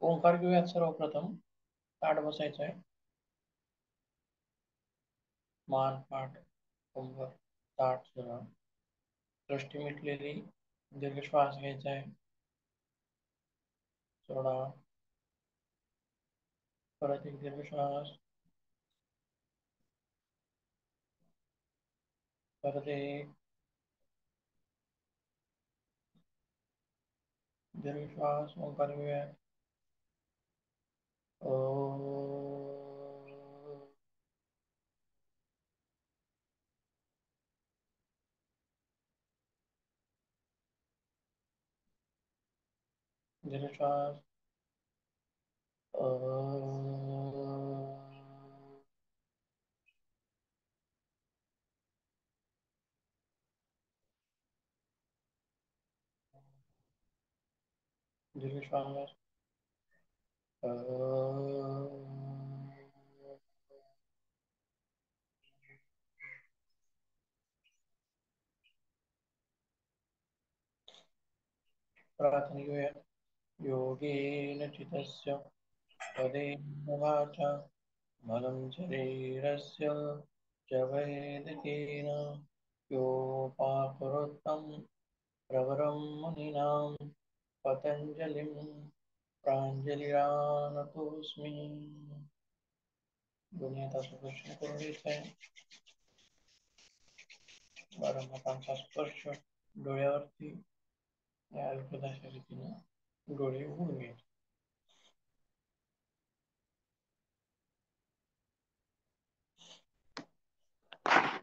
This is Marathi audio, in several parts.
ओंकार घेऊयात सर्वप्रथम. ताट बसायचं आहे. मान पाठ कंबर ताट सरळ. दृष्टी मिटलेली. दीर्घ श्वास घ्यायचा आहे. सोडा. परत एक दीर्घ श्वास. परत एक दीर्घ श्वास. ओंकार घेऊयात. दीर्घ श्वास. दीर्घ श्वास. प्रार्थना घेऊया. योगेन चितस्य पदेन वाचा मलं शरीरस्य च वैदिकेन योपाकरोत्तं प्रवरं मुनीनां पतञ्जलिं प्राञ्जलिरानतोऽस्मि. दोन्ही हाताचा स्पर्श करून घ्यायचा आहे. बारा हातांचा स्पर्श डोळ्यावरती या अल्पदाशा रीतीने डोळे उघडून घ्यायचे.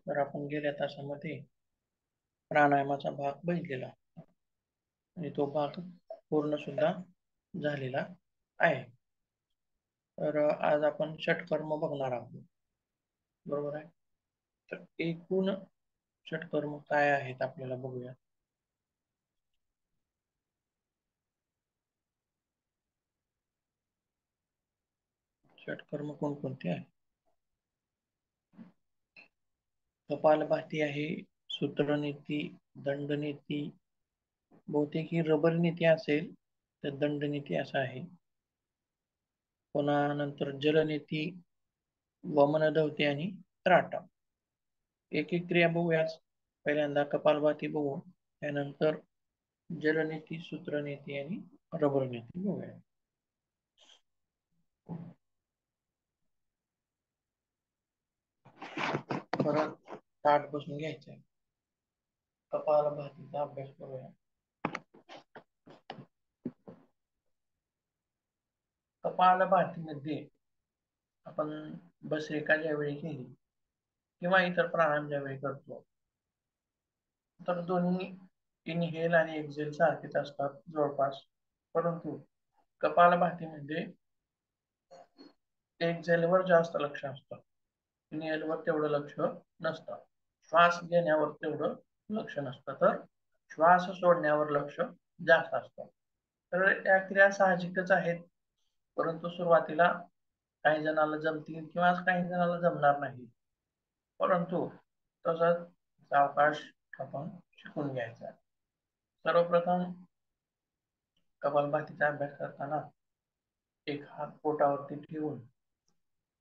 तर आपण गेल्या तासामध्ये प्राणायामाचा भाग बघितलेला आणि तो भाग पूर्ण सुद्धा झालेला आहे. तर आज आपण षटकर्म बघणार आहोत. बरोबर आहे. तर एकूण षटकर्म काय आहेत आपल्याला बघूया. षटकर्म कोणकोणते आहे. कपालभाती आहे, सूत्रनीती, दंडनीती, बहुतेक ही रबर नीती असेल तर दंडनीती असा आहे. पुन्हा नंतर जलनीती, वमनदवती आणि त्राटा. एक एक क्रिया बघूयाच. पहिल्यांदा कपालभाती बघू, त्यानंतर जलनीती, सूत्रनीती आणि रबर नीती बघूया. परत ताट बसून घ्यायचं आहे. कपालभातीचा अभ्यास करूया. कपालभातीमध्ये आपण बसरेखा ज्यावेळी केली किंवा इतर प्राणायाम ज्यावेळी करतो तर दोन्ही इनहेल आणि एक्झेल सारखेच असतात जवळपास. परंतु कपालभातीमध्ये एक्झेलवर जास्त लक्ष असतं, इनहेलवर तेवढं लक्ष नसतं. श्वास घेण्यावर तेवढं लक्ष नसतं, तर श्वास सोडण्यावर लक्ष जास्त असतं. तर या क्रिया साहजिकच आहेत, परंतु सुरुवातीला काही जणाला जमतील किंवा काही जणाला जमणार नाही. परंतु तसंच सावकाश आपण शिकून घ्यायचा. सर्वप्रथम कपालभातीचा अभ्यास करताना एक हात पोटावरती ठेवून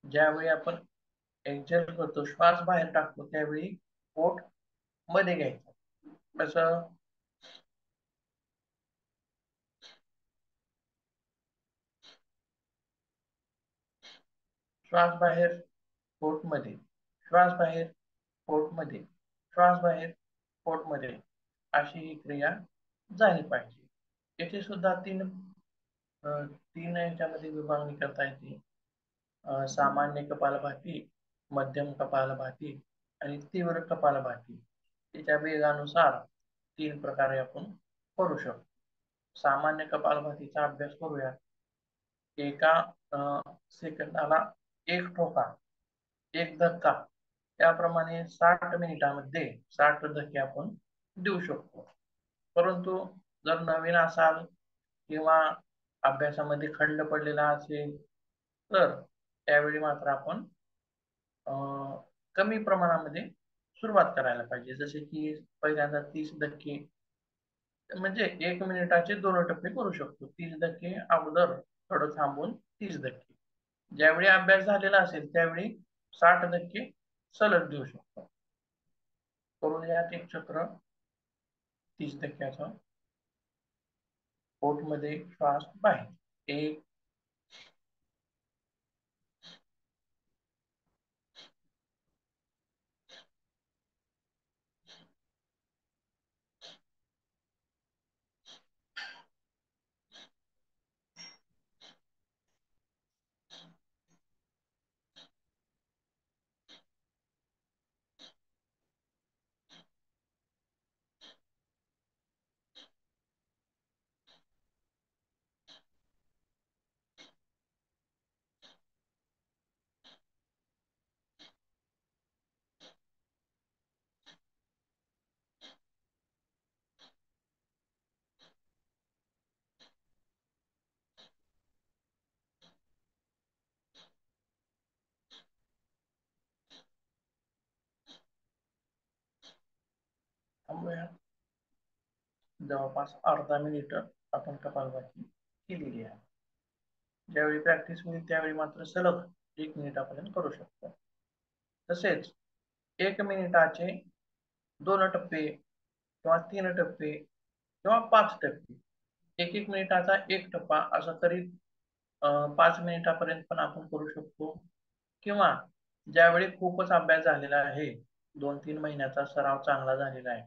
ज्यावेळी आपण एक्झेल करतो, श्वास बाहेर टाकतो, त्यावेळी पोट मध्ये घ्यायचं. असं श्वास बाहेर पोट मध्ये, श्वास बाहेर पोट मध्ये, श्वास बाहेर पोट मध्ये, अशी ही क्रिया झाली पाहिजे. येथे सुद्धा तीन याच्यामध्ये विभागणी करता येते. सामान्य कपालभाती, मध्यम कपालभाती आणि तीव्र कपालभाती. त्याच्या वेगानुसार तीन प्रकारे आपण करू शकतो. सामान्य कपालभातीचा अभ्यास करूया. एका सेकंदाला एक ठोका, एक धक्का, त्याप्रमाणे 60 मिनिटांमध्ये 60 धक्के आपण देऊ शकतो. परंतु जर नवीन असाल किंवा अभ्यासामध्ये खंड पडलेला असेल तर त्यावेळी मात्र आपण कमी प्रमाणामध्ये सुरुवात करायला पाहिजे. जसे की पहिल्यांदा 30 धक्के, म्हणजे 1 मिनिटाचे 2 टप्पे करू शकतो. 30 धक्के अगोदर थोडं थांबून 30 धक्के. ज्यावेळी अभ्यास झालेला असेल त्यावेळी 60 धक्के सलग देऊ शकतो. करूयात एक चक्र 30 धक्क्याचं. पोटमध्ये श्वास बाहेर, 1, थांबूया. जवळपास अर्धा मिनिट आपण कपालभाती केलेली आहे. ज्यावेळी प्रॅक्टिस होईल त्यावेळी मात्र सलग 1 मिनिटापर्यंत करू शकतो. तसेच 1 मिनिटाचे 2 टप्पे किंवा 3 टप्पे किंवा 5 टप्पे, 1 मिनिटाचा 1 टप्पा असा तरी 5 मिनिटापर्यंत पण आपण करू शकतो. किंवा ज्यावेळी खूपच अभ्यास झालेला आहे, 2-3 महिन्याचा सराव चांगला झालेला आहे,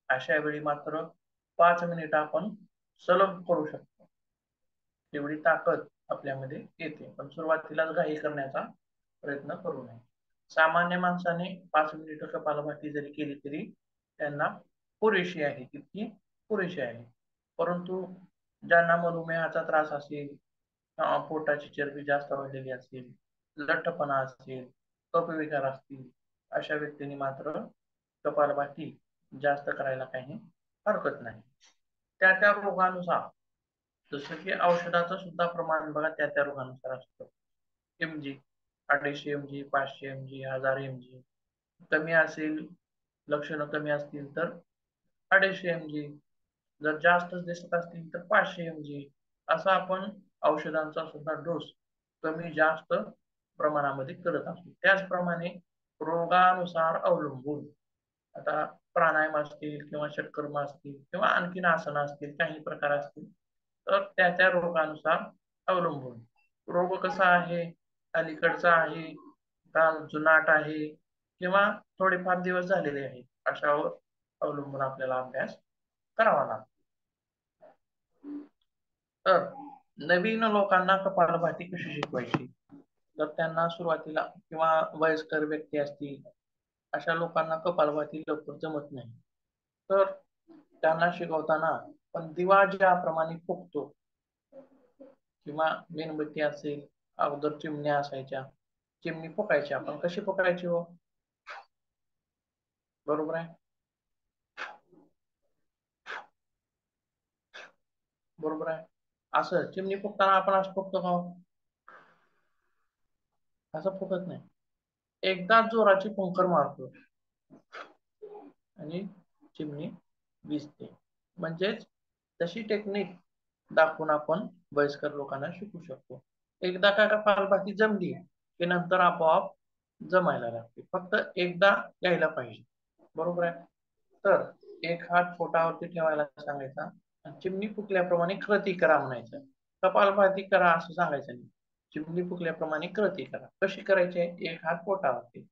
अशा वेळी मात्र 5 मिनिट आपण सलग करू शकतो. तेवढी ताकद आपल्यामध्ये येते, पण सुरुवातीलाच घाई करण्याचा प्रयत्न करू नये. सामान्य माणसाने 5 मिनिट कपालभाती जरी केली तरी त्यांना पुरेशी आहे, तितकी पुरेशी आहे. परंतु ज्यांना मधुमेहाचा त्रास असेल, पोटाची चरबी जास्त वाढलेली असेल, लठ्ठपणा असेल, कफविकार असतील, अशा व्यक्तींनी मात्र कपालभाती जास्त करायला काही हरकत नाही. त्या त्या रोगानुसार, जसं की औषधाचं सुद्धा प्रमाण बघा त्या त्या रोगानुसार असतं. mg 250 mg, 500 mg, 1000 mg. कमी असेल, लक्षणं कमी असतील तर 250 mg, जर जास्तच दिसत असतील तर 500 mg. असा आपण औषधांचा सुद्धा डोस कमी जास्त प्रमाणामध्ये करत असतो. त्याचप्रमाणे रोगानुसार अवलंबून आता प्राणायाम असतील किंवा षटकर्म असतील किंवा आणखीन आसनं असतील, काही प्रकार असतील, तर त्या त्या रोगानुसार अवलंबून रोग कसा आहे, अलीकडचा आहे का जुनाट आहे किंवा थोडेफार दिवस झालेले आहे, अशावर अवलंबून आपल्याला अभ्यास करावा लागतो. तर नवीन लोकांना कपालभाती कशी शिकवायची, तर त्यांना सुरुवातीला किंवा वयस्कर व्यक्ती असतील अशा लोकांना कपालभाती लवकर जमत नाही, तर त्यांना शिकवताना पण दिवा ज्याप्रमाणे फुकतो किंवा मेणबत्ती असेल, अगोदर चिमण्या असायच्या, चिमणी फुकायची, आपण कशी फुकायची हो, बरोबर आहे, बरोबर आहे. असं चिमणी फुकताना आपण असं फुकतो का हो? असं फुकत नाही. एकदा जोराची फुंकर मारतो आणि चिमणी विजते. म्हणजेच तशी टेक्निक दाखवून आपण वयस्कर लोकांना शिकू शकतो. एकदा का कपालभाती जमली की नंतर आपोआप जमायला लागते, फक्त एकदा यायला पाहिजे, बरोबर आहे. तर एक हात पोटावरती ठेवायला सांगायचा, चिमणी फुकल्याप्रमाणे कृती करा म्हणायचं. कपालभाती करा असं सांगायचं नाही, चिमणी फुकल्याप्रमाणे कृती करा. कशी करायची, एक हात पोटावरती.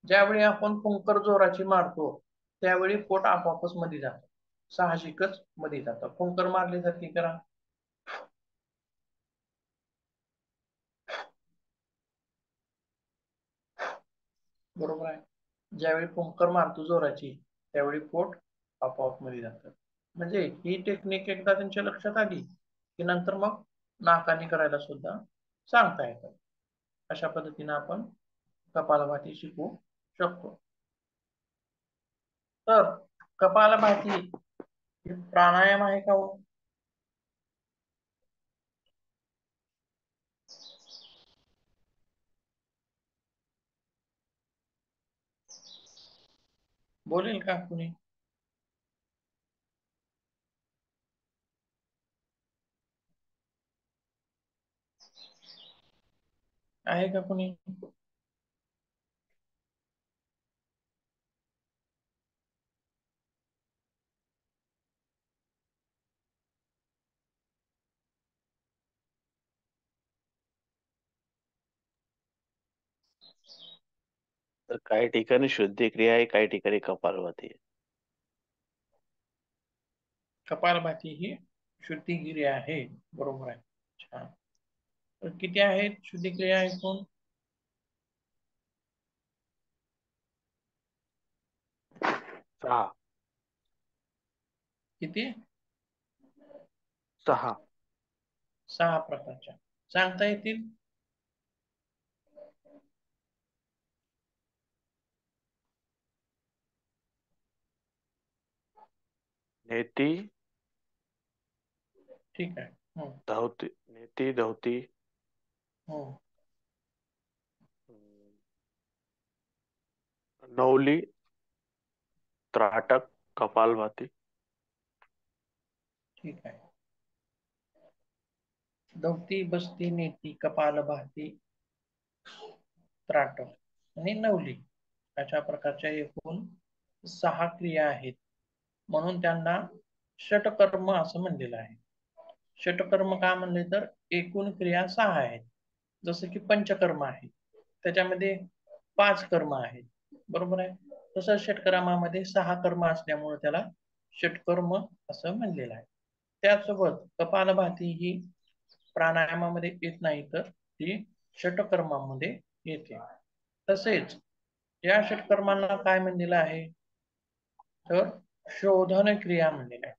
ज्यावेळी आपण फुंकर जोराची मारतो त्यावेळी पोट आपोआपच मध्ये जातं, साहजिकच मध्ये जातं. फुंकर मारल्यासारखी करा, बरोबर आहे. ज्यावेळी फुंकर मारतो जोराची त्यावेळी पोट आपोआप मध्ये जातं. म्हणजे ही टेक्निक एकदा त्यांच्या लक्षात आली की नंतर मग नाकाने करायला सुद्धा सांगता येतं. अशा पद्धतीने आपण कपालभाती शिकू शकतो. तर कपालभाती ही प्राणायाम आहे का हो? बोलेल का कुणी? आहे का कोणी? तर काही ठिकाणी शुद्धी क्रिया आहे, काही ठिकाणी कपालभाती आहे. कपालभाती ही शुद्धिक्रिया आहे. बरोबर आहे. छान. तर किती आहेत शुद्धिक्रिया एकूण? 6. किती? 6. 6 प्रकारच्या. सांगता येतील? नेती, ठीक आहे. हं, धावती, नेती, धावती, हं, नवली, त्राटक, कपालभाती. ठीक आहे. दौती, बसती, नेती, कपालभाती, त्राटक आणि नवली अशा प्रकारच्या एकूण 6 क्रिया आहेत. म्हणून त्यांना षटकर्म असं म्हणलेलं आहे. षटकर्म का म्हणले तर एकूण क्रिया 6 आहेत. जसं की पंचकर्म आहे, त्याच्यामध्ये 5 कर्म आहेत. बरोबर आहे. तसं षटकर्मामध्ये 6 कर्म असल्यामुळे त्याला षटकर्म असं म्हणलेलं आहे. त्याचसोबत कपालभाती ही प्राणायामामध्ये येत नाही, तर ती षटकर्मामध्ये येते. तसेच या षटकर्मांना काय म्हणलेलं आहे, तर शोधन क्रिया म्हणलेलं आहे.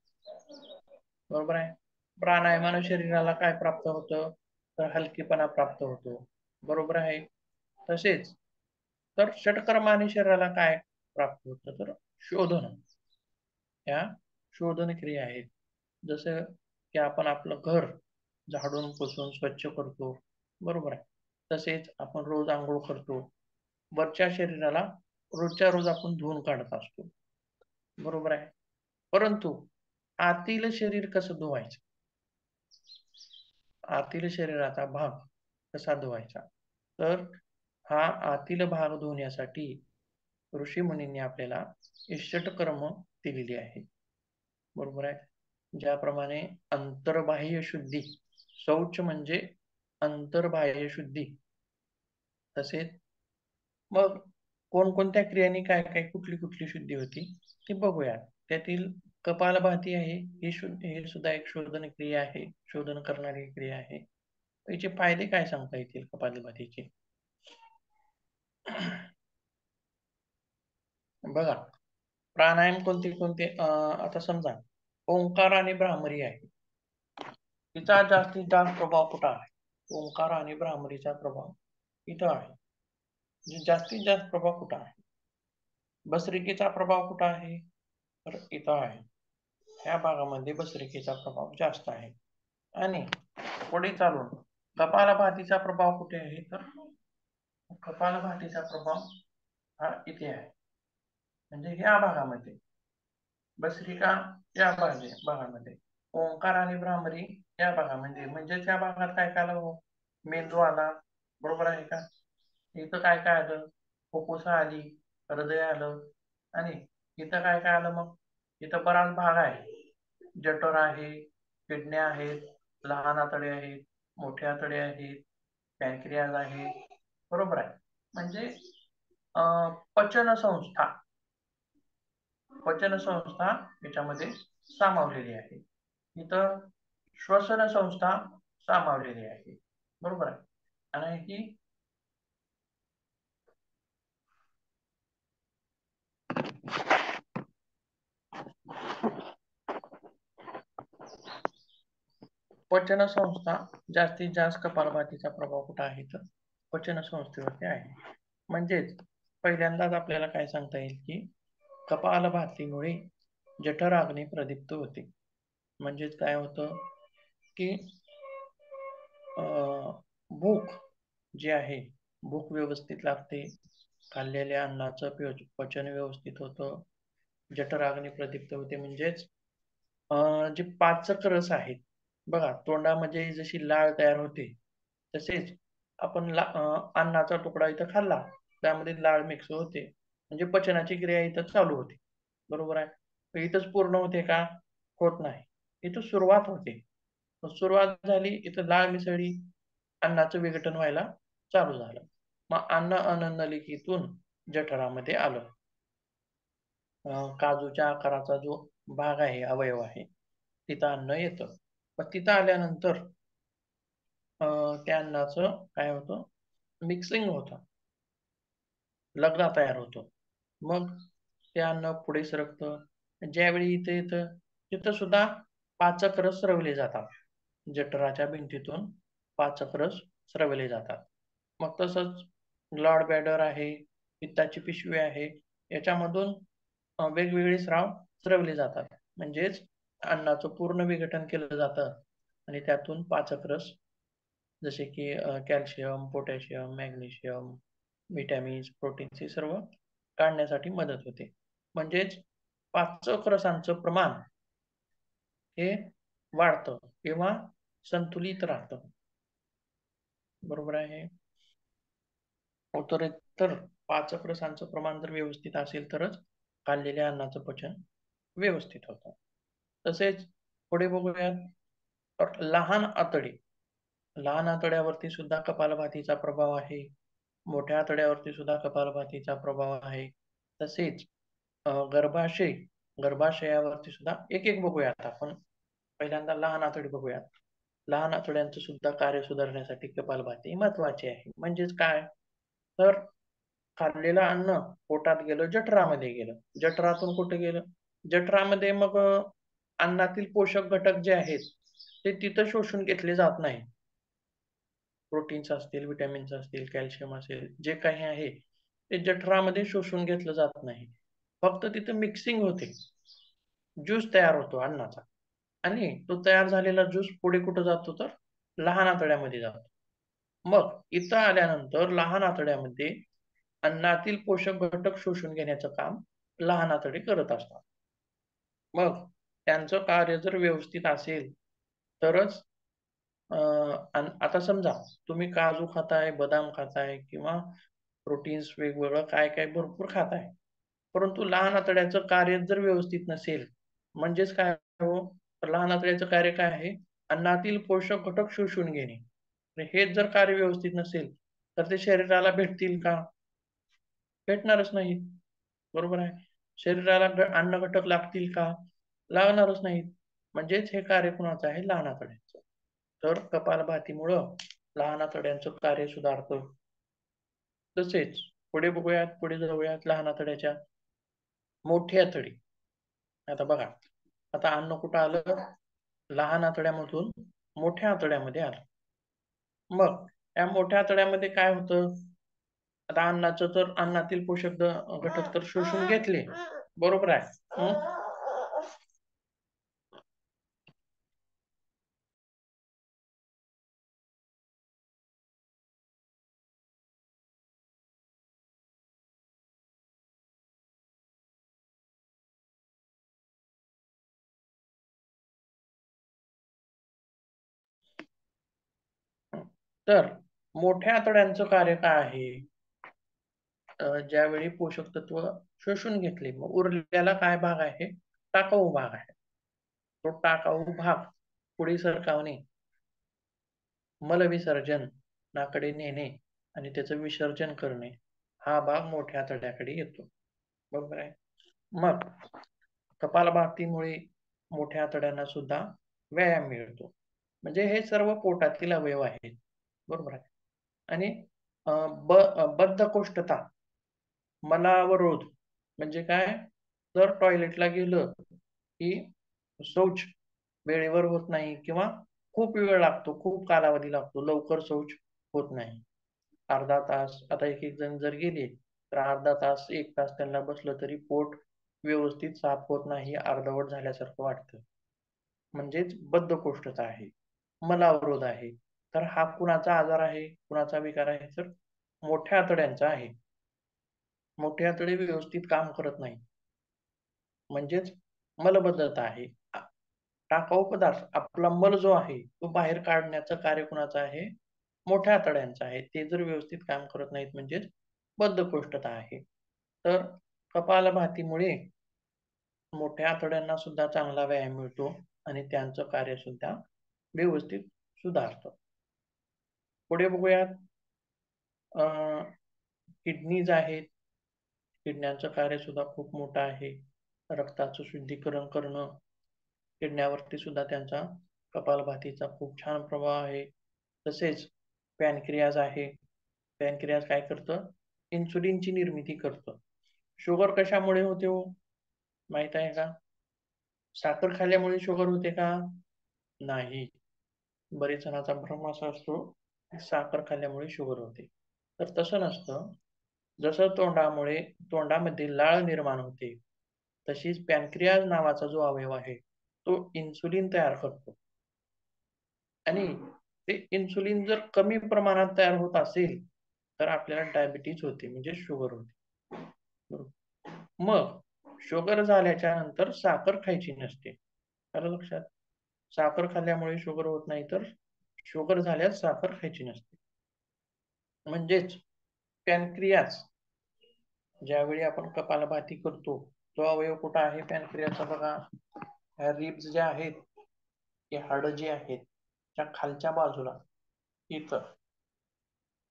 बरोबर आहे. प्राणायामाने शरीराला काय प्राप्त होतं, तर हलकेपणा प्राप्त होतो. बरोबर आहे. तसेच तर षटकर्माने शरीराला काय प्राप्त होतं, तर शोधन. या शोधन क्रिया आहेत. जसं की आपण आपलं घर झाडून पुसून स्वच्छ करतो. बरोबर आहे. तसेच आपण रोज आंघोळ करतो. वरच्या शरीराला रोजच्या रोज आपण धुवून काढत असतो. बरोबर आहे. परंतु आतील शरीर कसं धुवायचं, आतील शरीराचा भाग कसा धुवायचा, तर हा आतील भाग धुवण्यासाठी ऋषी मुनींनी आपल्याला षटकर्म दिलेली आहे. बरोबर आहे. ज्याप्रमाणे अंतर्बाह्य शुद्धी, शौच म्हणजे अंतर्बाह्य शुद्धी. तसेच मग कोणकोणत्या क्रियांनी काय काय कुठली कुठली शुद्धी होती ती बघूया. त्यातील कपालभाती आहे, हे सुद्धा एक शोधन क्रिया आहे, शोधन करणारी क्रिया आहे. याचे फायदे काय सांगता येतील कपालभातीचे? बघा, प्राणायाम कोणते कोणते, आता समजा ओंकार आणि भ्रामरी आहे, तिचा जास्तीत जास्त प्रभाव कुठं आहे? ओंकार आणि भ्रामरीचा प्रभाव इथं आहे. म्हणजे जास्तीत जास्त प्रभाव कुठं आहे? भस्त्रिकेचा प्रभाव कुठं आहे? तर इथं आहे. ह्या भागामध्ये भस्त्रिकेचा प्रभाव जास्त आहे. आणि पुढे चालून कपालभातीचा प्रभाव कुठे आहे, तर कपालभातीचा प्रभाव हा इथे आहे. म्हणजे ह्या भागामध्ये, भस्त्रिका या भागामध्ये, ओंकार आणि भ्रामरी या भागामध्ये, म्हणजे त्या भागात काय काय आलं, मेंदू आला. बरोबर आहे का? इथं काय काय आलं, फुफ्फुस आली, हृदय आलं. आणि इथं काय काय आलं मग, इथं बराच भाग आहे. जठर आहे, किडन्या आहेत, लहान आतडे आहेत, मोठे आतडे आहेत, पॅनक्रियाज आहे. बरोबर आहे. म्हणजे पचन संस्था, पचन संस्था याच्यामध्ये सामावलेली आहे. इथं श्वसन संस्था सामावलेली आहे. बरोबर आहे. आणि ही पचन संस्था, जास्तीत जास्त कपालभातीचा प्रभाव कुठे आहे, तर पचन संस्थेवरती आहे. म्हणजेच पहिल्यांदाच आपल्याला काय सांगता येईल की कपालभातीमुळे जठराग्नी प्रदीप्त होते. म्हणजेच काय होतं की भूक जी आहे, भूक व्यवस्थित लागते, खाल्लेल्या अन्नाचं पचन व्यवस्थित होतं, जठराग्नी प्रदीप्त होते. म्हणजेच जे पाचक रस आहेत, बघा तोंडामध्ये जशी लाळ तयार होते, तसेच आपण अन्नाचा तुकडा इथं खाल्ला, त्यामध्ये लाळ मिक्स होते, म्हणजे पचनाची क्रिया इथं चालू होते. बरोबर आहे. तर इथंच पूर्ण होते का? होत नाही. इथं सुरुवात होते. सुरुवात झाली, इथं लाळ मिसळली, अन्नाचं विघटन व्हायला चालू झालं. मग अन्न अननलिकेतून जठरामध्ये आलं. काजूच्या आकाराचा जो भाग आहे, अवयव आहे, तिथं अन्न येतं. मग तिथं आल्यानंतर त्या अन्नाचं काय होतं? मिक्सिंग होतं, लगदा तयार होतो. मग ते अन्न पुढे सरकतं. ज्यावेळी इथे येतं, तिथं सुद्धा पाचक रस स्रवले जातात. जठराच्या भिंतीतून पाचक रस स्रवले जातात. मग तसंच गॉल ब्लॅडर आहे, पित्ताची पिशवी आहे, याच्यामधून वेगवेगळे स्राव स्रवले जातात. म्हणजेच अन्नाचं पूर्ण विघटन केलं जातं आणि त्यातून पाचक रस, जसे की calcium, potassium, magnesium, vitamins, proteins हे सर्व काढण्यासाठी मदत होते. म्हणजेच पाचक रसांचं प्रमाण हे वाढतं किंवा संतुलित राहतं. बरोबर आहे. तर पाचक रसांचं प्रमाण जर व्यवस्थित असेल तरच खाल्लेल्या अन्नाचं पचन व्यवस्थित होतं. तसेच पुढे बघूयात, तर लहान आतडे. लहान आतड्यावरती सुद्धा कपालभातीचा प्रभाव आहे. मोठ्या आतड्यावरती सुद्धा कपालभातीचा प्रभाव आहे. तसेच गर्भाशय, गर्भाशयावरती सुद्धा एक एक बघूयात आपण. पहिल्यांदा लहान आतडी बघूयात. लहान आतड्यांचं सुद्धा कार्य सुधारण्यासाठी कपालभाती महत्वाची आहे. म्हणजेच काय? तर खाल्लेलं अन्न पोटात गेलं, जठरामध्ये गेलं. जठरातून कुठे गेलं? जठरामध्ये मग अन्नातील पोषक घटक जे आहेत, ते तिथं शोषून घेतले जात नाही. प्रोटीन्स असतील, विटॅमिन्स असतील, कॅल्शियम असेल, जे काही आहे ते जठरामध्ये शोषून घेतलं जात नाही. फक्त तिथं मिक्सिंग होते. ज्यूस तयार होतो अन्नाचा आणि तो तयार झालेला ज्यूस पुढे कुठं जातो? तर लहान आतड्यामध्ये जातो. मग इथं आल्यानंतर लहान आतड्यामध्ये अन्नातील पोषक घटक शोषून घेण्याचं काम लहान आतडे करत असतात. मग त्यांचं कार्य जर व्यवस्थित असेल तरच आता समजा तुम्ही काजू खाताय, बदाम खाताय किंवा प्रोटीन्स वेगवेगळं काय काय भरपूर खाताय, परंतु लहान आतड्याचं कार्य जर व्यवस्थित नसेल, म्हणजेच काय हो? तर लहान आतड्याचं कार्य काय आहे? अन्नातील पोषक घटक शोषून घेणे. हेच जर कार्य व्यवस्थित नसेल, तर ते शरीराला भेटतील का? भेटणारच नाही. बरोबर आहे. शरीराला अन्न घटक लागतील का? लागणारच नाहीत. म्हणजेच हे कार्य कुणाचं आहे? लहान आतड्याचं. तर कपालभातीमुळं लहान आतड्यांचं कार्य सुधारतं. तसेच पुढे बघूयात, पुढे जाऊयात लहान आतड्याच्या. मोठी आतडी. आता बघा, आता अन्न कुठं आलं? लहान आतड्यामधून मोठ्या आतड्यामध्ये आलं. मग या मोठ्या आतड्यामध्ये काय होतं? आता अन्नातील पोषक घटक तर शोषून घेतले, बरोबर आहे. तर मोठ्या आतड्यांचं कार्य काय आहे? ज्यावेळी पोषक तत्व शोषून घेतले, मग उरलेला काय भाग आहे? टाकाऊ भाग आहे. तो टाकाऊ भाग पुढे सरकावणे, मलविसर्जन नाकडे नेणे आणि त्याचं विसर्जन करणे, हा भाग मोठ्या आतड्याकडे येतो. बरोबर आहे. मग कपालभातीमुळे मोठ्या आतड्यांना सुद्धा व्यायाम मिळतो. म्हणजे हे सर्व पोटातील अवयव आहेत. बरोबर आहे. आणि बद्धकोष्ठता, मलावरोध म्हणजे काय? जर टॉयलेटला गेलं की शौच वेळेवर होत नाही किंवा खूप वेळ लागतो, खूप कालावधी लागतो, लवकर शौच होत नाही. अर्धा तास, आता एक एक जण जर गेले तर अर्धा तास, एक तास त्यांना बसलं तरी पोट व्यवस्थित साफ होत नाही, अर्धवट झाल्यासारखं वाटतं. म्हणजेच बद्धकोष्ठता आहे, मलावरोध आहे. तर हा कुणाचा आजार आहे, कुणाचा विकार आहे? तर मोठ्या आतड्यांचा आहे. मोठे आतडे व्यवस्थित काम करत नाही, म्हणजेच मलबद्धता आहे. टाकाऊ पदार्थ, आपला मल जो आहे तो बाहेर काढण्याचं कार्य कुणाचं आहे? मोठ्या आतड्यांचा आहे, ते जर व्यवस्थित काम करत नाहीत म्हणजेच बद्धकोष्ठता आहे. तर कपालभातीमुळे मोठ्या आतड्यांना सुद्धा चांगला व्यायाम मिळतो आणि त्यांचं कार्य सुद्धा व्यवस्थित सुधारतं. पुढे बघूयात किडनीज आहेत. किडण्यांचं कार्य सुद्धा खूप मोठं आहे. रक्ताचं शुद्धीकरण करणं, किडण्यावरती सुद्धा त्यांचा कपालभातीचा खूप छान प्रभाव आहे. तसेच पॅनक्रियाज आहे. पॅनक्रियाज काय करतं? इन्सुलिनची निर्मिती करतं. शुगर कशामुळे होते हो? माहित आहे का? साखर खाल्ल्यामुळे शुगर होते का? नाही. बरेच जणांचा भ्रम असा असतो साखर खाल्ल्यामुळे शुगर होते. तर तसं नसतं. जसं तोंडामध्ये लाळ निर्माण होते, तशीच पॅनक्रियाज नावाचा जो अवयव आहे तो इन्सुलिन तयार करतो. आणि ते इन्सुलिन जर कमी प्रमाणात तयार होत असेल तर आपल्याला डायबिटीज होते म्हणजे शुगर होते. मग शुगर झाल्याच्या नंतर साखर खायची नसते. आलं लक्षात? साखर खाल्ल्यामुळे शुगर होत नाही, तर शुगर झाल्यास साखर खायची नसते. म्हणजेच पॅनक्रियाज ज्यावेळी आपण कपालभाती करतो, तो अवयव कुठं आहे पॅनक्रियाचा? बघा, रिब्स जे आहेत, ते हाडं जी आहेत त्या खालच्या बाजूला इथं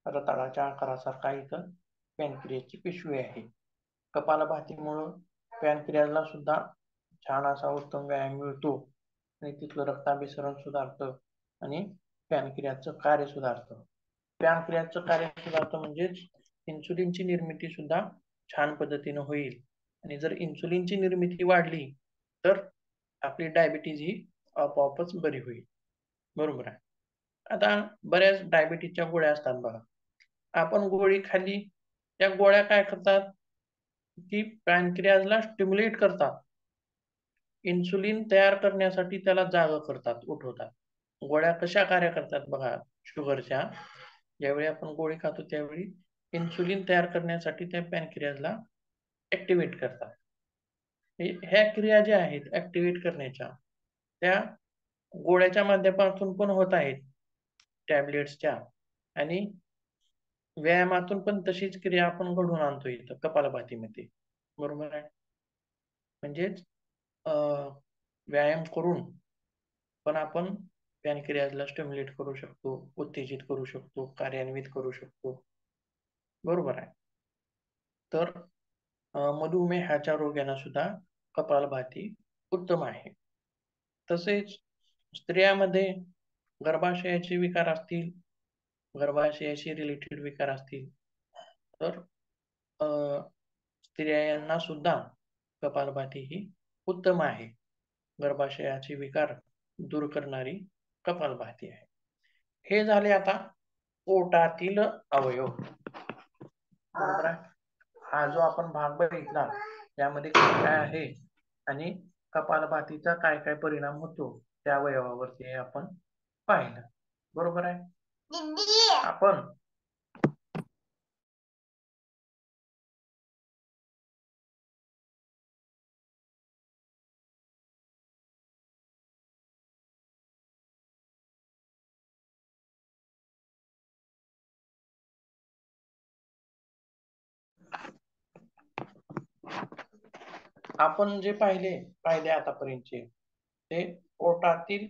रताळाच्या आकारासारखा इथं पॅनक्रियाची पिशवी आहे. कपालभातीमुळं पॅनक्रियाजला सुद्धा छान असा उत्तम व्यायाम मिळतो आणि तिथलं रक्ताभिसरण सुधारतं आणि पॅनक्रियाचं कार्य सुधारतं. पॅनक्रियाचं कार्य सुधारतं म्हणजेच इन्सुलिनची निर्मिती सुद्धा छान पद्धतीने होईल. आणि जर इन्सुलिनची निर्मिती वाढली तर आपली डायबिटीज ही आपोआपच बरी होईल. बरोबर आहे. आता बऱ्याच डायबिटीजच्या गोळ्या असतात बघा. आपण गोळी खाल्ली, त्या गोळ्या काय करतात की पॅनक्रियाजला स्टिम्युलेट करतात. इन्सुलिन तयार करण्यासाठी त्याला जाग करतात, उठवतात. गोळ्या कशा कार्य करतात बघा शुगरच्या? ज्यावेळी आपण गोळी खातो त्यावेळी इन्सुलिन तयार करण्यासाठी त्या पॅनक्रियाजला ऍक्टिव्हेट करतात. ह्या क्रिया ज्या आहेत ऍक्टिव्हेट करण्याच्या, त्या गोळ्याच्या माध्यमातून पण होत आहेत, टॅबलेट्सच्या, आणि व्यायामातून पण तशीच क्रिया आपण घडवून आणतो इथं कपालभातीमध्ये. बरोबर आहे. म्हणजेच व्यायाम करून पण आपण पॅनक्रियाजला स्टिम्युलेट करू शकतो, उत्तेजित करू शकतो, कार्यान्वित करू शकतो. बरोबर आहे. तर मधुमेहाच्या रोग्यांना सुद्धा कपालभाती उत्तम आहे. तसेच स्त्रियांमध्ये गर्भाशयाचे विकार असतील, गर्भाशयाशी रिलेटेड विकार असतील, तर स्त्रियांना सुद्धा कपालभाती ही उत्तम आहे. गर्भाशयाचे विकार दूर करणारी कपालभाती आहे. हे झाले आता पोटातील अवयव. बरोबर आहे. हा जो आपण भाग बघितला त्यामध्ये काय काय आहे आणि कपालभातीचा काय काय परिणाम होतो त्या अवयवावरती आपण पाहिलं. बरोबर आहे. आपण आपण जे पाहिले आतापर्यंतचे ते पोटातील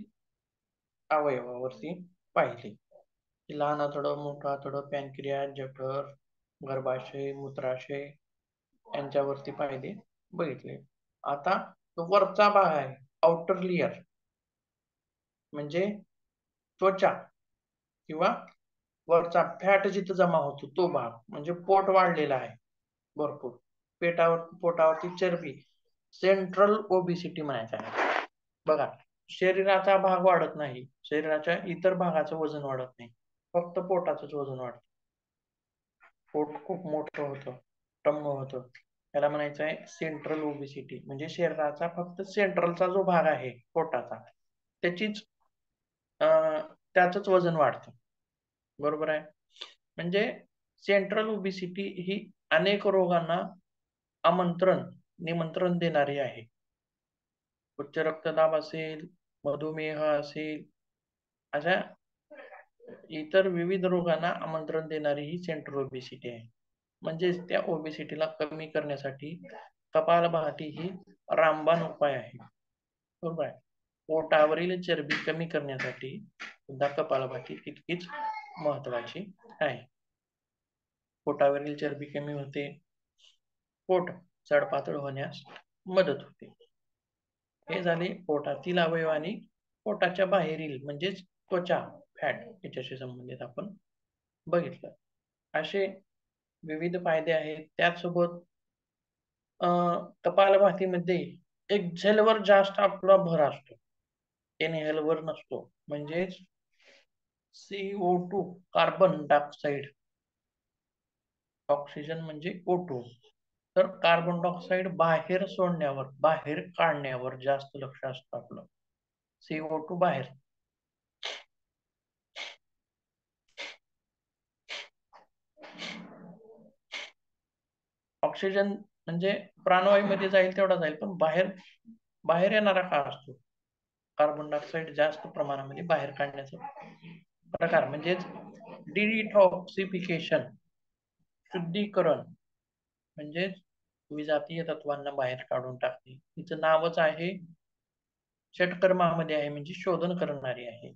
अवयवावरती पाहिले. लहान आतडं, मोठं आतडं, पॅनक्रियास, जठर, गर्भाशय, मूत्राशय यांच्यावरती पाहिले, बघितले. आता वरचा भाग आहे आउटर लेयर, म्हणजे त्वचा किंवा वरचा फॅट जिथं जमा होतो तो भाग, म्हणजे पोट वाढलेला आहे भरपूर, पोटावरती चरबी, सेंट्रल ओबिसिटी म्हणायचं आहे. बघा, शरीराचा भाग वाढत नाही, शरीराच्या इतर भागाचं वजन वाढत नाही, फक्त पोटाचंच वजन वाढतं. पोट खूप मोठं होतं, टम्म होतं, त्याला म्हणायचं आहे सेंट्रल ओबिसिटी. म्हणजे शरीराचा फक्त सेंट्रलचा जो भाग आहे पोटाचा, त्याचीच त्याचंच वजन वाढतं. बरोबर आहे. म्हणजे सेंट्रल ओबिसिटी ही अनेक रोगांना निमंत्रण देणारी आहे. उच्च रक्तदाब असेल, मधुमेह असेल, अशा इतर विविध रोगांना आमंत्रण देणारी ही सेंट्रल ओबेसिटी आहे. म्हणजेच त्या ओबेसिटीला कमी करण्यासाठी कपालभाती ही रामबाण उपाय आहे. बरोबर आहे. पोटावरील चरबी कमी करण्यासाठी सुद्धा कपालभाती तितकीच महत्वाची आहे. पोटावरील चरबी कमी होते, पोट सडपातळ होण्यास मदत होते. हे झाले पोटातील अवयव आणि पोटाच्या बाहेरील म्हणजेच त्वचा फॅट याच्याशी संबंधित आपण बघितलं. असे विविध फायदे आहेत. त्याचसोबत कपालभातीमध्ये एक्झेलवर जास्त आपला भर असतो, इनहेलवर नसतो. म्हणजेच CO2 कार्बन डायऑक्साईड, ऑक्सिजन म्हणजे O2, तर कार्बन डायऑक्साईड बाहेर सोडण्यावर, बाहेर काढण्यावर जास्त लक्ष असतं आपलं. CO2 बाहेर, ऑक्सिजन म्हणजे प्राणवायूमध्ये जाईल तेवढा जाईल, पण बाहेर बाहेर येणारा का असतो कार्बन डायऑक्साईड जास्त प्रमाणामध्ये बाहेर काढण्याचा प्रकार, म्हणजेच डिटॉक्सिफिकेशन, शुद्धीकरण, म्हणजेच विजातीय तत्वांना बाहेर काढून टाकणे. तिचं नावच आहे, षटकर्मामध्ये आहे, म्हणजे शोधन करणारी आहे,